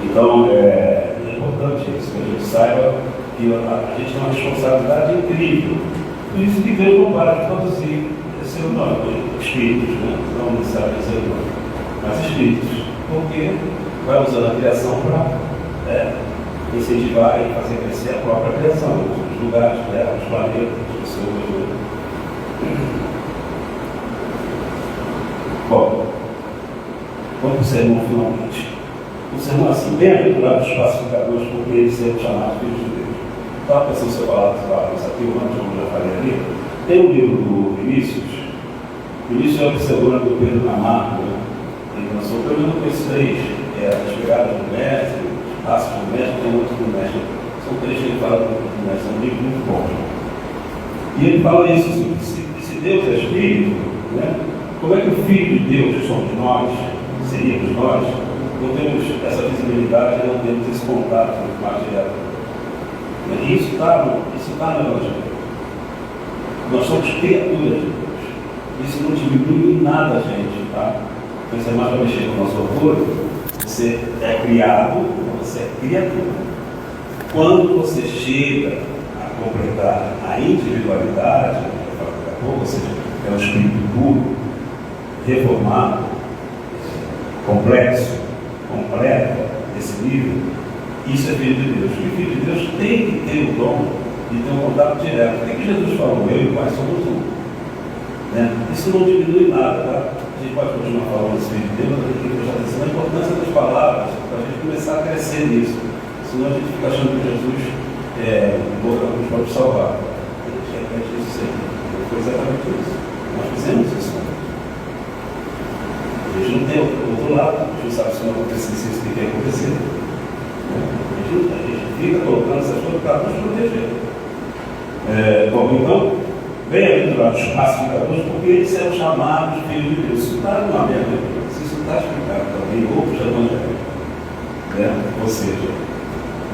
Então, é importante isso, que a gente saiba que a gente tem uma responsabilidade incrível. Por isso que Deus não para de produzir ser humano, espíritos, né? Não necessariamente ser humano, mas espíritos, porque vai usando a criação para incentivar e fazer crescer a própria criação, os lugares, os planetas, as pessoas. Bom, vamos para o sermão finalmente. O sermão assim, bem-aventurados os pacificadores, porque eles serão chamados filhos de Deus. Estava pensando se eu falasse isso aqui, o antes, como eu já falei ali. Tem um livro do Vinícius. Vinícius é o pseudonímo do Pedro Camargo, né? Ele lançou pelo menos com esses três, as pegadas do mestre, passos do mestre, tem outro do mestre, São três que ele fala, mas são livros muito bons. E ele fala isso, se Deus é Espírito, né? Como é que o Filho de Deus, que somos nós, seríamos nós, não temos essa visibilidade, não temos esse contato mais direto? E isso está no Evangelho. Nós somos criaturas de Deus. Isso não diminui em nada a gente, tá? Você mais para mexer com o nosso orgulho, você é criado, você é criatura. Quando você chega a completar a individualidade, ou seja, é um espírito puro, reformado, complexo, completo, desse nível, isso é filho de Deus. E o filho de Deus tem que ter o dom de ter um contato direto. O que Jesus falou? Eu e o Pai somos um. Né? Isso não diminui nada, tá? A gente pode continuar falando desse filho de Deus, mas a gente tem que prestar atenção na importância das palavras, para a gente começar a crescer nisso. Senão a gente fica achando que Jesus nos pode salvar. A gente repete isso sempre. Foi exatamente isso. Nós fizemos isso. A gente não tem outro lado, a gente não sabe se não acontecesse isso que tem que acontecer. A gente fica colocando essas coisas para nos proteger. Bom, então, bem-aventurados os pacificadores, porque eles serão chamados filhos de Deus. Isso está numa Bíblia, isso está explicado também em outros evangelhos. Ou seja,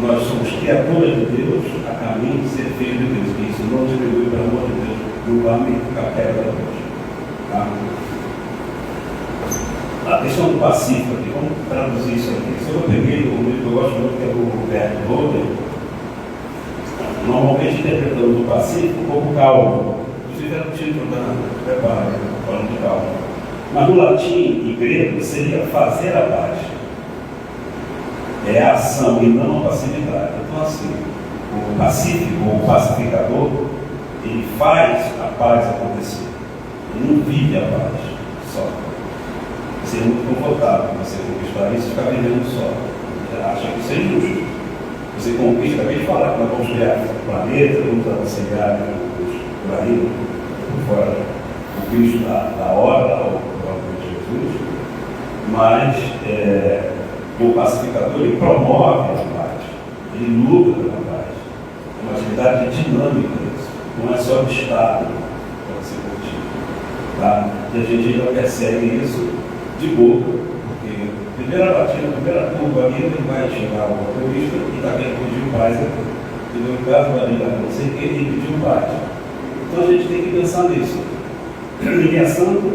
nós somos criaturas de Deus a caminho de ser filhos de Deus. E isso não diminui, pelo amor de Deus, no âmbito da queda da Deus. Tá? A questão do pacífico aqui, vamos traduzir isso aqui. Se eu peguei o livro que eu gosto muito, que é do Roberto Roder, normalmente interpretamos o pacífico como calmo. Inclusive era o título da prepara, falando de calmo. Mas no latim e grego seria fazer a paz. É a ação e não a passividade. Então assim, o pacífico, o pacificador, ele faz a paz acontecer. Ele não vive a paz só. Ser muito confortável você conquistar isso e ficar vivendo só. Você acha que isso é injusto. Você conquista, acabei de falar que nós vamos criar planeta, vamos auxiliar os planetas por fora o Cristo da hora, o próprio Jesus, mas o pacificador ele promove a paz, ele luta pela paz. É uma atividade dinâmica isso, não é só de Estado para você curtir. Tá? E a gente ainda persegue isso de boca, porque primeira batida, primeira curva ali, ele vai chegar ao motorista e está querendo pedir paz aqui. E no caso vai ligar para você que ele pediu paz. Então a gente tem que pensar nisso. Ninguém é santo,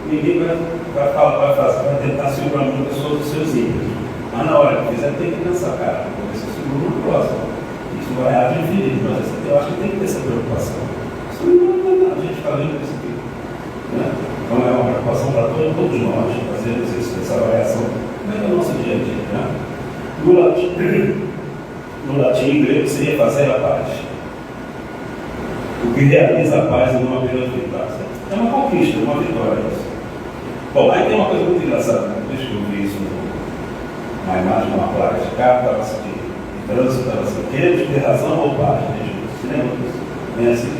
ninguém vai tentar segurar uma pessoa dos seus ímpios. Mas na hora que fizer, tem que pensar, cara, vou ver se eu seguro no próximo. Isso vai adquirir, mas eu acho que tem que ter essa preocupação. Isso não é nada, a gente está vendo isso aqui. Né? Então é uma preocupação para todos nós, fazermos isso, essa avaliação no nosso dia a dia. Né? No latim e grego seria fazer a paz. O que realiza a paz em uma período de paz. É uma conquista, uma vitória. Isso. Bom, aí tem uma coisa muito engraçada, né? Deixa eu ver isso numa imagem, numa placa de carro, estava assim, de trânsito, estava assim, queremos ter razão ou paz? Você lembra disso? Bem assim,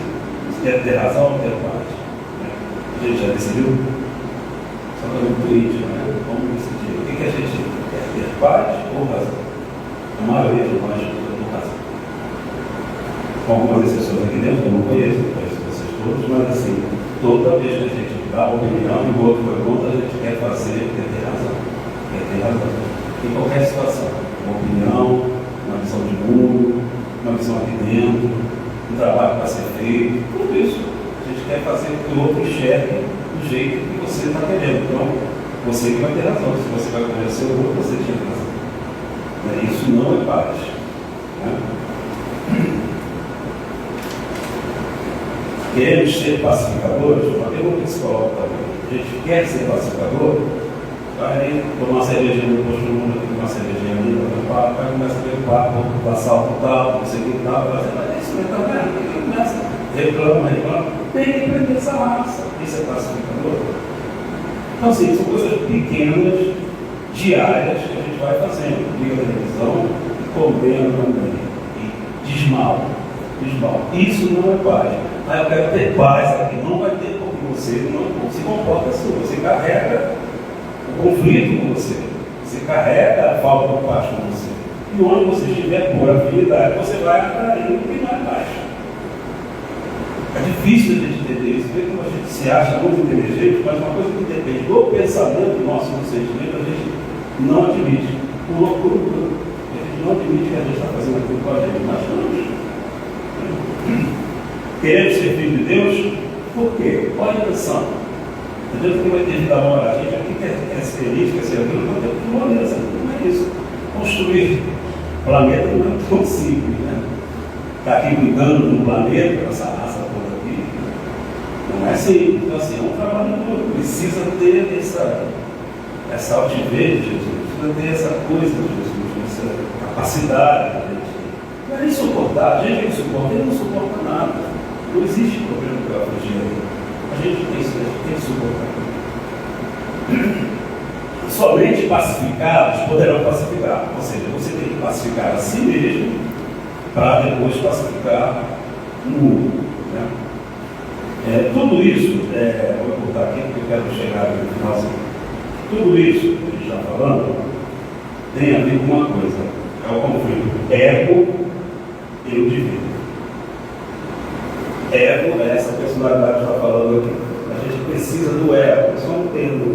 você quer ter razão ou ter paz? A gente já decidiu? Só para o político, né? Vamos decidir. O que a gente quer ter? Paz ou razão? A maioria de nós tem razão. Com algumas exceções aqui dentro, eu não conheço vocês todos, mas assim, toda vez que a gente dá uma opinião e o outro foi contra, a gente quer fazer, quer ter razão. Quer ter razão. Em qualquer situação. Uma opinião, uma visão de mundo, uma visão aqui dentro, um trabalho para ser feito, tudo isso. A gente quer fazer com que o outro enxergue do jeito que você está querendo. Então, você que vai ter razão. Se você vai conhecer o outro, você tinha razão. Isso não é paz. Né? Queremos ser pacificadores? Uma pergunta que se coloca também. A gente quer ser pacificador? Vai tomar uma cervejinha no posto do mundo, uma cervejinha ali, vai começa a ver o papo, passar o tal, não sei o que tal, vai dizer, mas isso não está vendo? Começa, reclama. Tem que aprender essa raça. Isso é pacificador? Então, assim, são coisas pequenas, diárias, que a gente vai fazendo. Liga a televisão e condena também. E diz mal. Isso não é paz. Eu quero ter paz aqui. Não vai ter porque você não se comporta assim. Você carrega o conflito com você. Você carrega a falta de paz com você. E onde você estiver por afinidade, você vai atrair o que não é baixo. É difícil a gente entender isso, vê como a gente se acha muito inteligente, mas uma coisa que depende do pensamento nosso, do sentimento, a gente não admite. Por loucura, a gente não admite que a gente está fazendo aquilo com a gente, mas não. Queremos ser filho de Deus, por quê? Olha a atenção. Deus tem uma eternidade maior. A gente aqui quer ser feliz, quer ser aquilo, não tem que morrer, não é isso. Construir planeta não é tão simples, né? Está aqui cuidando do planeta, essa raça toda aqui, não é simples. Então, assim, é um trabalho muito. Precisa ter essa altivez de Jesus, precisa ter essa coisa de Jesus, essa capacidade. Não é nem suportar, a gente que suporta, ele não suporta nada. Não existe problema que eu afligir aí. A gente tem que suportar. Somente pacificados poderão pacificar. Ou seja, você tem que pacificar a si mesmo para depois pacificar o mundo. Né? Tudo isso, vou botar aqui porque eu quero chegar no finalzinho. Tudo isso que a gente está falando tem a ver com uma coisa: é o conflito ego e o divino. Ego é essa personalidade que está falando aqui. A gente precisa do ego, isso é um termo,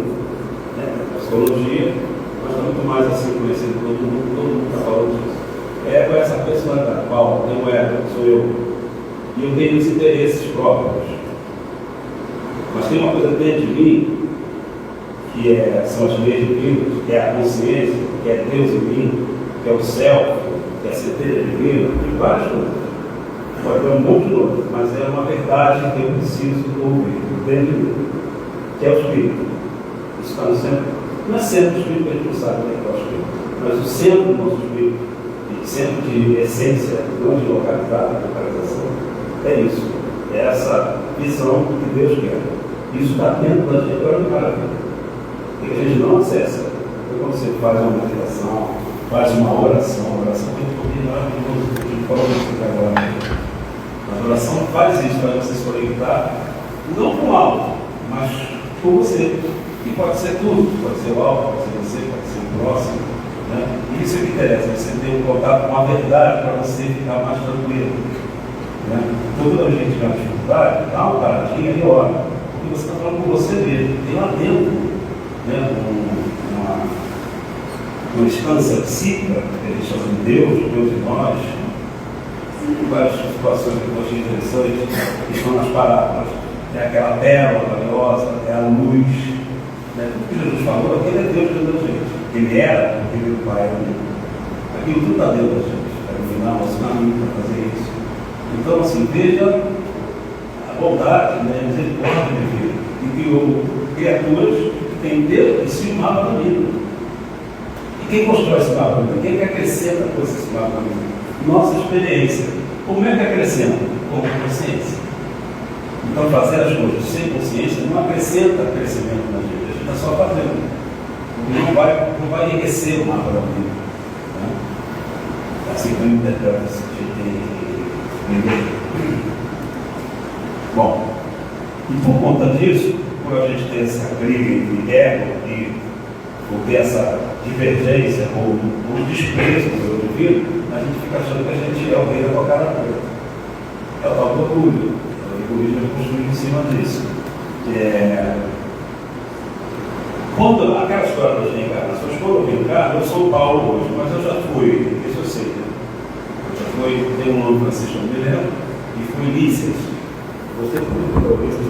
né, da psicologia, mas é muito mais assim conhecido por todo mundo está falando disso. Ego é essa personalidade. Paulo tem o ego, sou eu. E eu tenho os interesses próprios. Mas tem uma coisa dentro de mim, que são as leis divinas, que é a consciência, que é Deus em mim, que é o céu, que é a certeza divina, e várias coisas. Pode ter um monte de coisa, mas é uma verdade que eu preciso ouvir dentro de mim, que é o Espírito. Isso está no centro. Não é centro do Espírito, que a gente não sabe o que é o Espírito, mas o centro do nosso Espírito, centro de essência, não de localização, é isso. É essa visão que Deus quer. Isso está dentro da gente, olha que maravilha. E a gente não acessa. Então, quando você faz uma meditação, faz uma oração tem um pouquinho maravilhoso, que a gente falou isso agora. A oração faz isso, para você se conectar, não com algo, mas com você. E pode ser tudo, pode ser o alto, pode ser você, pode ser o próximo. Né? E isso é que interessa, você ter um contato com a verdade para você ficar mais tranquilo. Né? Quando a gente tiver dificuldade, dá uma paradinha e ora, porque você está falando com você mesmo. Tem lá dentro, né, uma instância psíquica, que eles chamam de Deus em nós. Tem várias situações que eu achei interessantes, que estão nas parábolas. Tem aquela pérola valiosa, tem a luz. Né? Tudo que Jesus falou, aquele é Deus dentro da gente. Ele era, porque ele Pai. Aquilo tudo está dentro da gente. Para iluminar nosso caminho, para fazer isso. Então, assim, veja a bondade, né, a misericórdia de Deus. E criou criaturas que têm Deus e se mapa da vida. E quem constrói esse mapa da vida? Quem que acrescenta coisas esse mapa da vida? Nossa experiência. Como é que acrescenta? Com consciência. Então, fazer as coisas sem consciência não acrescenta crescimento na gente. A gente está só fazendo. Não vai enriquecer o mapa da vida. Né? Assim como interpreta esse Bom, e por conta disso, por a gente ter essa briga entre ego e por ter essa divergência ou desprezo pelo divino, a gente fica achando que a gente é o rei da cocada preta. É o tal do orgulho. O egoísmo é construído em cima disso. Quando aquela história das reencarnações, quando eu reencarno, eu sou Paulo hoje, mas eu já fui, isso eu sei, né? Eu já fui, tem um nome francês, não me lembro, e fui Lícias. Você foi Lícias?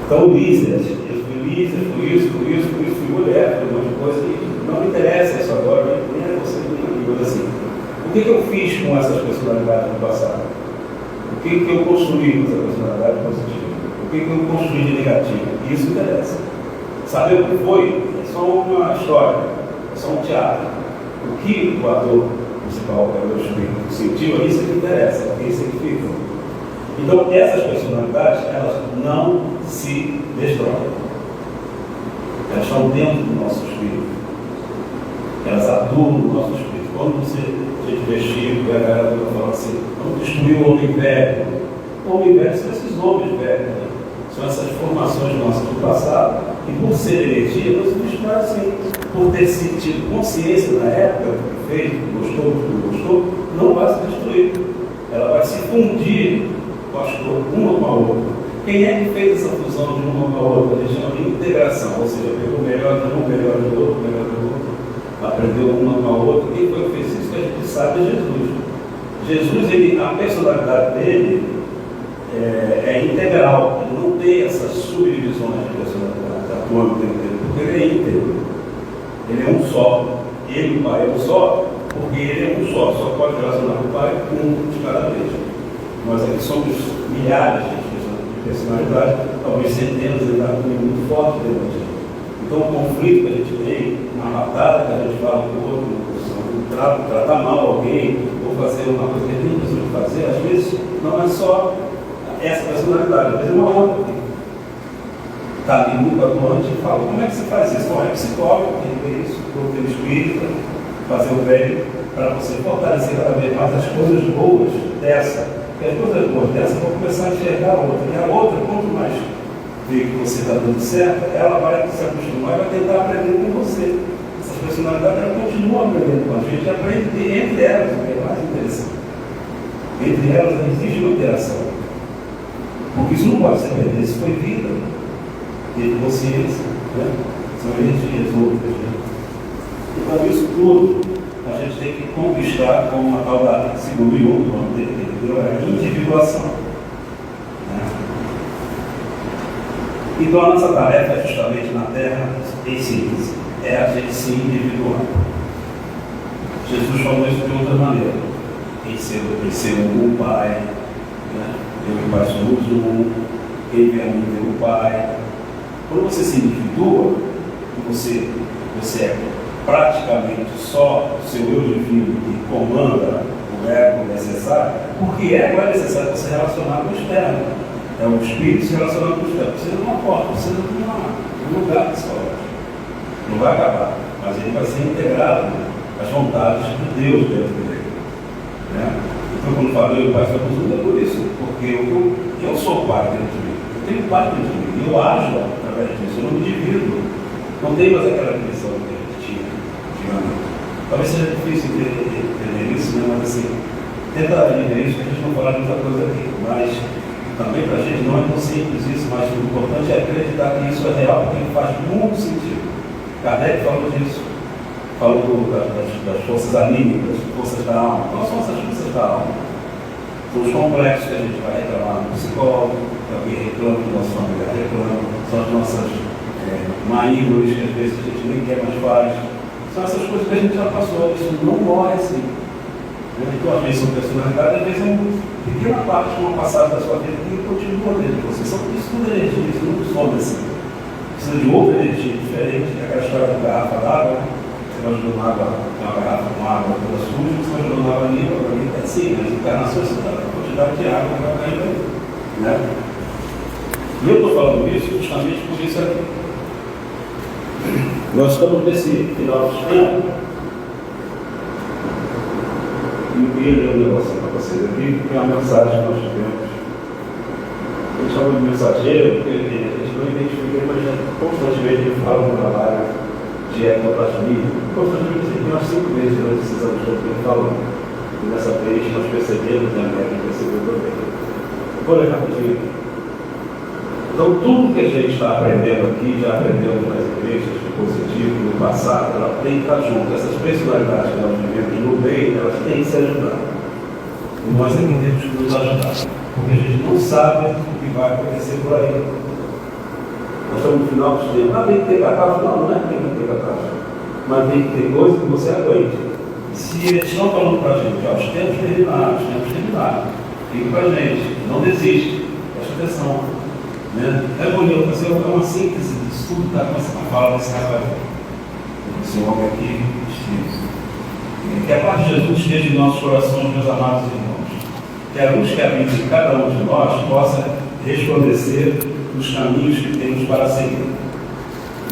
Então, Lícias, eu fui Lícias, fui isso, fui mulher, fui um monte de coisa, e não me interessa isso agora, nem é você, nem coisa assim. O que eu fiz com essas personalidades no passado? O que eu construí com essa personalidade positiva? O que eu construí de negativo? Isso interessa. Saber o que foi é só uma história, é só um teatro. O que o ator principal, que é o meu espírito, sentiu, isso é que interessa, é isso que fica. Então, essas personalidades, elas não se destroem. Elas estão dentro do nosso espírito. Elas atuam no nosso espírito. Quando você vê Chico, a galera toda falando assim, vamos destruir o homem velho. O homem velho são esses homens velhos, né? São essas formações nossas do passado, e por ser energia, não se destrói assim. por ter sentido consciência na época do que fez, do que gostou, do que não gostou, não vai se destruir. Ela vai se fundir, pastor, uma com a outra. Quem é que fez essa fusão de uma com a outra? A gente chama de integração, ou seja, pegou o melhor de um, o melhor do outro, o melhor do outro, aprendeu uma com a outra. Quem foi que fez isso? Que a gente sabe é Jesus. Jesus, a personalidade dele é integral, ele não tem essas subdivisões de personalidade atuando o tempo inteiro, porque ele é íntegro. Ele é um só. Ele e o Pai é um só, porque ele é um só pode relacionar com o Pai um de cada vez. Nós aqui somos milhares de personalidade, talvez centenas, ele está muito forte dentro da gente. Então o conflito que a gente tem, uma batalha que a gente fala com o outro, tratar mal alguém, ou fazer uma coisa que a gente não precisa fazer, às vezes não é só essa personalidade, às vezes é uma outra que está ali muito atuante e fala, como é que você faz isso? Bom, é psicólogo, tem que ter isso, ter espírita, fazer o bem, para você fortalecer cada vez mais as coisas boas dessa. Porque as coisas boas dessa vão começar a enxergar a outra. E a outra, quanto mais vê que você está dando certo, ela vai se acostumar e vai tentar aprender com você. Essas personalidades elas continuam aprendendo com a gente, aprende entre elas, o que é mais interessante. Entre elas existe uma interação. Porque isso não pode ser perdido, isso foi vida. Teve consciência, né? São energias outras. Né? Então isso tudo a gente tem que conquistar com uma tal da segundo Jung, vamos ter que a individuação. Né? Então a nossa tarefa é justamente na Terra, em síntese, é a gente se individuar. Jesus falou isso de outra maneira, em ser um Pai, né? Eu e o Pai somos um, quem vem a mim vê o Pai. Quando você se individua, você é praticamente só o seu eu divino que comanda o ego necessário, porque ego é necessário para se relacionar com o externo. É o espírito se relacionando com o externo. Precisa de uma porta, precisa de um lugar psicológico. Não vai acabar, mas ele vai ser integrado às vontades de Deus dentro dele. Né? Então, quando falei o Pai somos um, é por isso, porque eu sou o Pai dentro de mim. Eu tenho o Pai dentro de mim. E eu ajo através disso, eu não me divido. Não tem mais aquela dimensão que a gente tinha antigamente. Talvez seja difícil entender isso, né? Mas assim, tenta entender isso, que a gente não fala de muita coisa aqui. Mas também para a gente não é tão simples isso, mas o importante é acreditar que isso é real, porque faz muito sentido. Kardec falou disso. Falou das forças anímicas, forças da alma. Quais são essas forças da alma? São os complexos que a gente vai reclamar no psicólogo, que alguém reclama, que o nosso familiar reclama, são as nossas má índole, que às vezes a gente nem quer mais faz. São essas coisas que a gente já passou, isso não morre assim. Então, às vezes são personalidades, às vezes é uma pequena parte de uma passagem da sua vida que continua dentro de você. São isso tudo energia, isso não some assim. Precisa de outra energia diferente, que é aquela história da garrafa d'água. Você vai jogando água, uma garrafa com água toda suja, você vai jogando água limpa, é assim, as encarnações são a quantidade de água que vai caindo aí. Né? E eu estou falando isso justamente por isso aqui. Nós estamos nesse final de tempo. E eu queria ler um negócio para vocês aqui, que é uma mensagem que nós tivemos. Eu chamo de mensageiro, porque a gente não identifica, mas constantemente ele fala no trabalho de ectoplasmia. Constantemente, tem umas 5 vezes nós precisamos de ele falando. E dessa vez nós percebemos, né, a gente percebeu também. Vou ler rapidinho. Então, tudo que a gente está aprendendo aqui, já aprendemos nas igrejas, de positivo, no passado, ela tem que estar junto. Essas personalidades que nós vivemos no meio, elas têm que se ajudar. E nós aqui temos que nos ajudar. Porque a gente não sabe o que vai acontecer por aí. Nós estamos no final dos tempos. Tem que ter catástrofe? Não é que tem que ter catástrofe. Mas tem que ter coisa que você aguente. Se eles estão falando para a gente, ó, os tempos terminaram. Fique para a gente, não desiste. Preste atenção. Né? É bonito, fazer uma síntese disso tudo que está começando a falar desse rapaz. Esse homem aqui, que a paz de Jesus esteja em nossos corações, meus amados irmãos. Que a luz que habita em cada um de nós possa resplandecer nos caminhos que temos para seguir.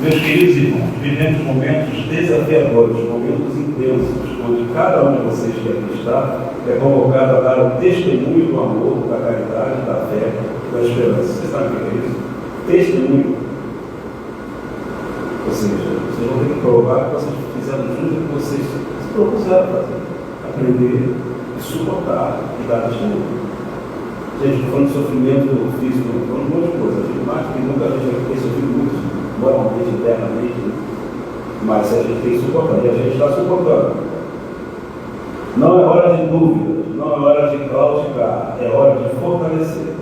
Meus queridos irmãos, vivemos momentos desafiadores, momentos intensos, onde cada um de vocês que aqui está é convocado a dar o testemunho do amor, da caridade, da fé, da esperança. Você sabe o que é isso? Testemunho. Ou seja, Vocês vão ter que provar que vocês fizeram tudo o que vocês se propuseram fazer. Aprender e suportar e dar testemunho. Gente, estou falando de sofrimento físico, estou falando de um monte de coisa. Eu acho que nunca a gente tem sofrido muito, moralmente, internamente, né? Mas a gente tem que suportar, e a gente está suportando. Não é hora de dúvida, não é hora de claudicar, é hora de fortalecer.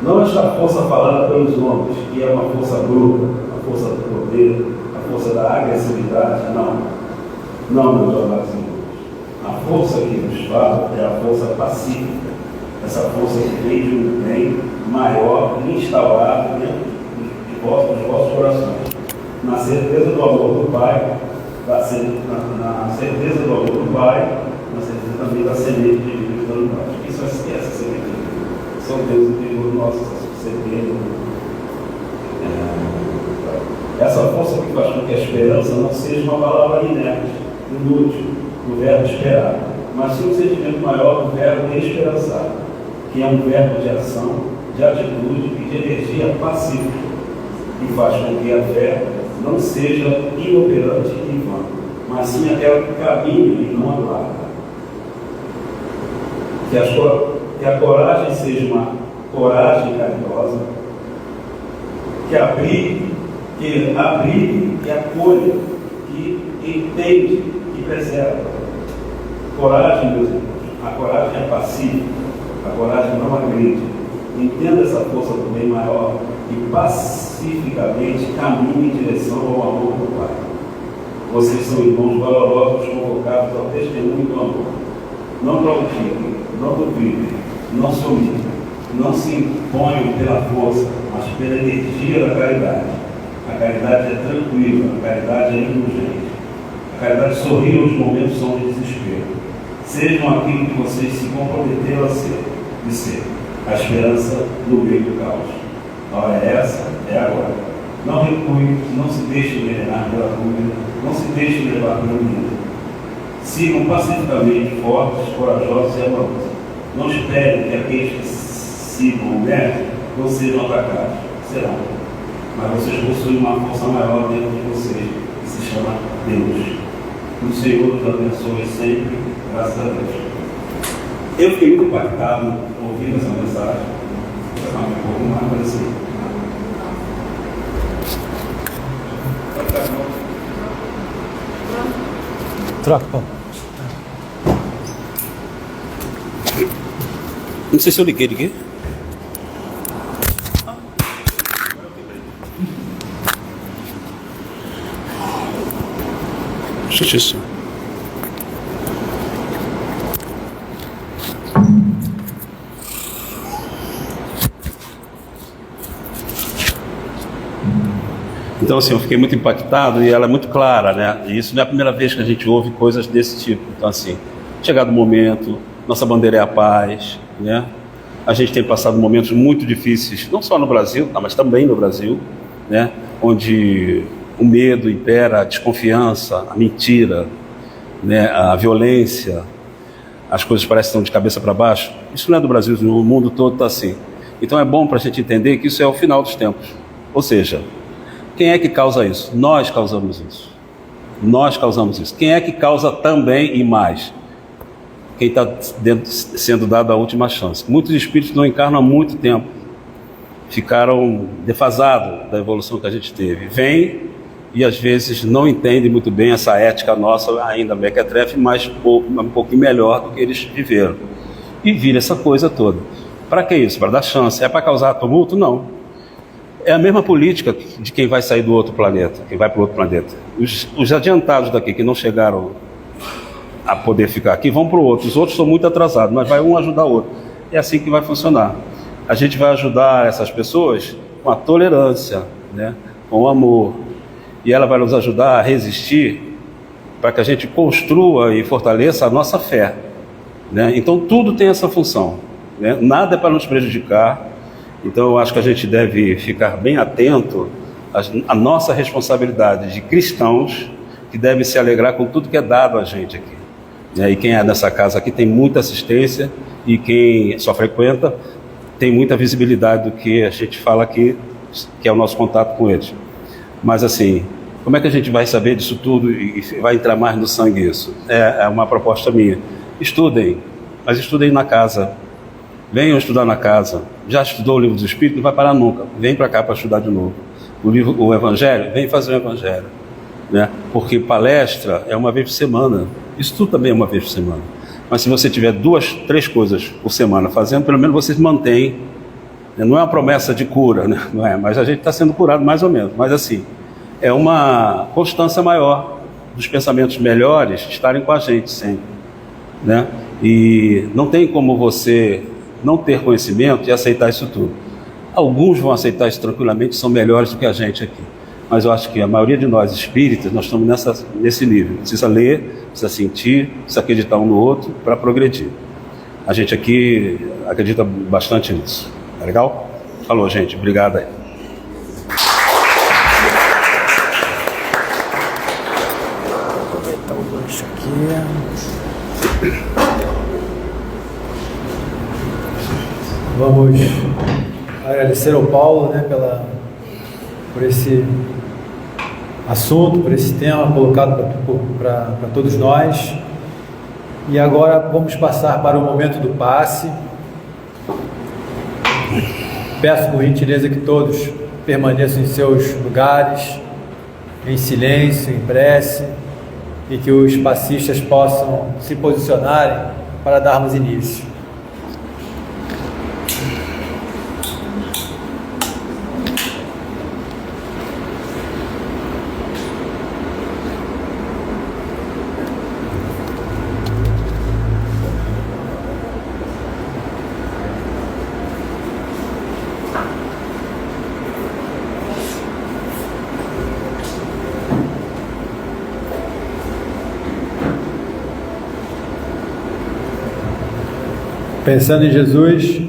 Não esta força falada pelos homens, que é uma força bruta, a força do poder, a força da agressividade, não. Não, meus amados irmãos. A força que nos fala é a força pacífica. Essa força que vem de um bem maior instaurado dentro dos vossos corações. Na certeza do amor do Pai, na certeza do amor do Pai, na certeza também da semente de Deus dando nós. Isso é essa semente de Deus. São Deus interior nosso, essa certeza. Essa força que faz com que a esperança não seja uma palavra inerte, inútil, do verbo esperar, mas sim um sentimento maior do verbo esperançar, que é um verbo de ação, de atitude e de energia pacífica, que faz com que a fé não seja inoperante e vã, mas sim aquela que caminha e não aguarda. Que a coragem seja uma coragem caridosa, que abrigue, e acolha, que entende, que preserva. Coragem, meus irmãos, a coragem é pacífica, a coragem não agride. Entenda essa força do bem maior e pacificamente caminhe em direção ao amor do Pai. Vocês são irmãos valorosos convocados ao testemunho do amor. Não claudiquem, não duvidem, não se humilhem, não se imponham pela força, mas pela energia da caridade. A caridade é tranquila, a caridade é indulgente. A caridade sorri nos momentos que são de desespero. Sejam aquilo que vocês se comprometeram a ser, de ser. A esperança no meio do caos. A hora é essa, é agora. Não recue, não se deixe envenenar pela dúvida, não se deixe levar pelo medo. Sigam pacificamente, fortes, corajosos e amorosos. Não esperem que aqueles que sigam o método não sejam atacados. Serão. Mas vocês possuem uma força maior dentro de vocês, que se chama Deus. Que o Senhor nos abençoe sempre, graças a Deus. Eu fiquei muito impactado ouvindo essa mensagem. Um pouco mais, mas assim. Troca, Paulo. Não sei se eu liguei. Isso. Então, assim, eu fiquei muito impactado e ela é muito clara, né? E isso não é a primeira vez que a gente ouve coisas desse tipo. Então, assim, chegado o momento, nossa bandeira é a paz, né? A gente tem passado momentos muito difíceis, não só no Brasil, mas também no Brasil, né? Onde o medo impera, a desconfiança, a mentira, né? A violência, as coisas parecem que estão de cabeça para baixo. Isso não é do Brasil, no mundo todo está assim. Então é bom para a gente entender que isso é o final dos tempos. Ou seja, quem é que causa isso? Nós causamos isso. Nós causamos isso. Quem é que causa também e mais? Quem está sendo dado a última chance. Muitos espíritos não encarnam há muito tempo. Ficaram defasados da evolução que a gente teve. Vêm e às vezes não entendem muito bem essa ética nossa, ainda mequetrefe, mas um pouquinho melhor do que eles viveram. E vira essa coisa toda. Para que isso? Para dar chance. É para causar tumulto? Não. É a mesma política de quem vai sair do outro planeta, quem vai para o outro planeta. Os adiantados daqui, que não chegaram a poder ficar aqui, vão para o outro. Os outros são muito atrasados, mas vai um ajudar o outro. É assim que vai funcionar. A gente vai ajudar essas pessoas com a tolerância, né? Com o amor. E ela vai nos ajudar a resistir para que a gente construa e fortaleça a nossa fé, né? Então tudo tem essa função, né? Nada é para nos prejudicar. Então eu acho que a gente deve ficar bem atento à nossa responsabilidade de cristãos que devem se alegrar com tudo que é dado a gente aqui, né? E quem é dessa casa aqui tem muita assistência e quem só frequenta tem muita visibilidade do que a gente fala aqui, que é o nosso contato com eles. Mas assim, Como é que a gente vai saber disso tudo e vai entrar mais no sangue isso? É uma proposta minha. Estudem, mas estudem na casa. Venham estudar na casa. Já estudou o livro dos Espíritos? Não vai parar nunca. Vem para cá para estudar de novo. O Evangelho, vem fazer o Evangelho. Né? Porque palestra é uma vez por semana. Estudo também é uma vez por semana. Mas se você tiver 2, 3 coisas por semana fazendo, pelo menos você mantém. Não é uma promessa de cura, né? Não é, mas a gente está sendo curado mais ou menos. Mas assim, é uma constância maior dos pensamentos melhores estarem com a gente sempre, né? E não tem como você não ter conhecimento e aceitar isso tudo. Alguns vão aceitar isso tranquilamente, são melhores do que a gente aqui. Mas eu acho que a maioria de nós espíritas, nós estamos nesse nível. Precisa ler, precisa sentir, precisa acreditar um no outro para progredir. A gente aqui acredita bastante nisso. Tá legal? Falou, gente. Obrigado aí. Aproveitar o gancho aqui. Vamos agradecer ao Paulo, né, por esse assunto, por esse tema colocado para todos nós. E agora vamos passar para o momento do passe. Peço por gentileza que todos permaneçam em seus lugares, em silêncio, em prece, e que os passistas possam se posicionarem para darmos início. Pensando em Jesus,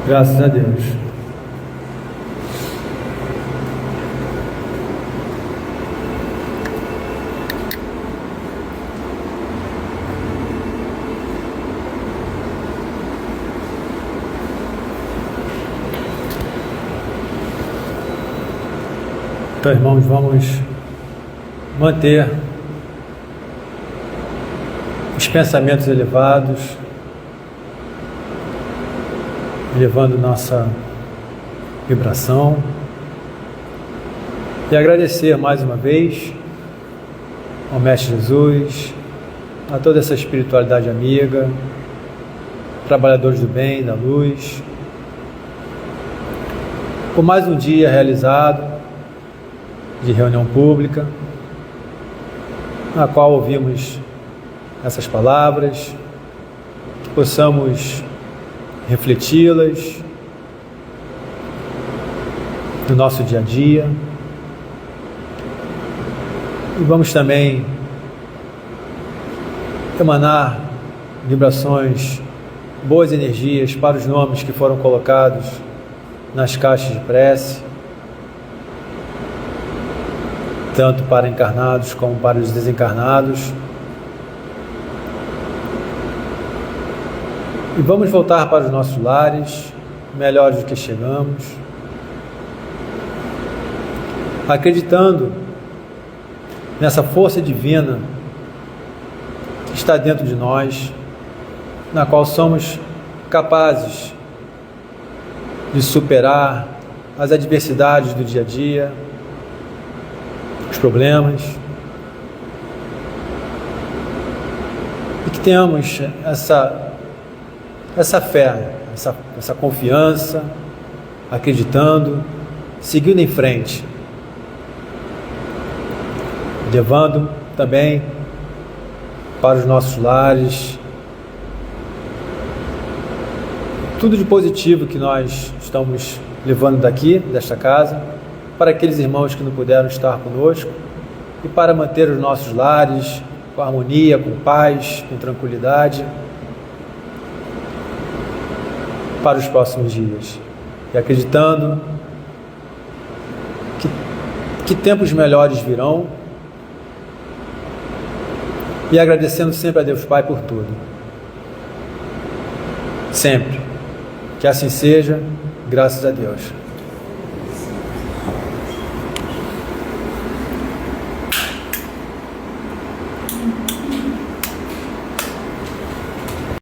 Graças a Deus. Então, irmãos, vamos manter os pensamentos elevados, elevando nossa vibração, e agradecer mais uma vez ao Mestre Jesus, a toda essa espiritualidade amiga, trabalhadores do bem, da luz, por mais um dia realizado de reunião pública, na qual ouvimos essas palavras, que possamos refleti-las no nosso dia a dia, e vamos também emanar vibrações, boas energias para os nomes que foram colocados nas caixas de prece, tanto para encarnados como para os desencarnados. E vamos voltar para os nossos lares, melhores do que chegamos, acreditando nessa força divina que está dentro de nós, na qual somos capazes de superar as adversidades do dia a dia, os problemas, e que tenhamos essa fé, essa confiança, acreditando, seguindo em frente, levando também para os nossos lares tudo de positivo que nós estamos levando daqui, desta casa, para aqueles irmãos que não puderam estar conosco, e para manter os nossos lares com harmonia, com paz, com tranquilidade, para os próximos dias, e acreditando que tempos melhores virão, e agradecendo sempre a Deus Pai por tudo, sempre, que assim seja, graças a Deus.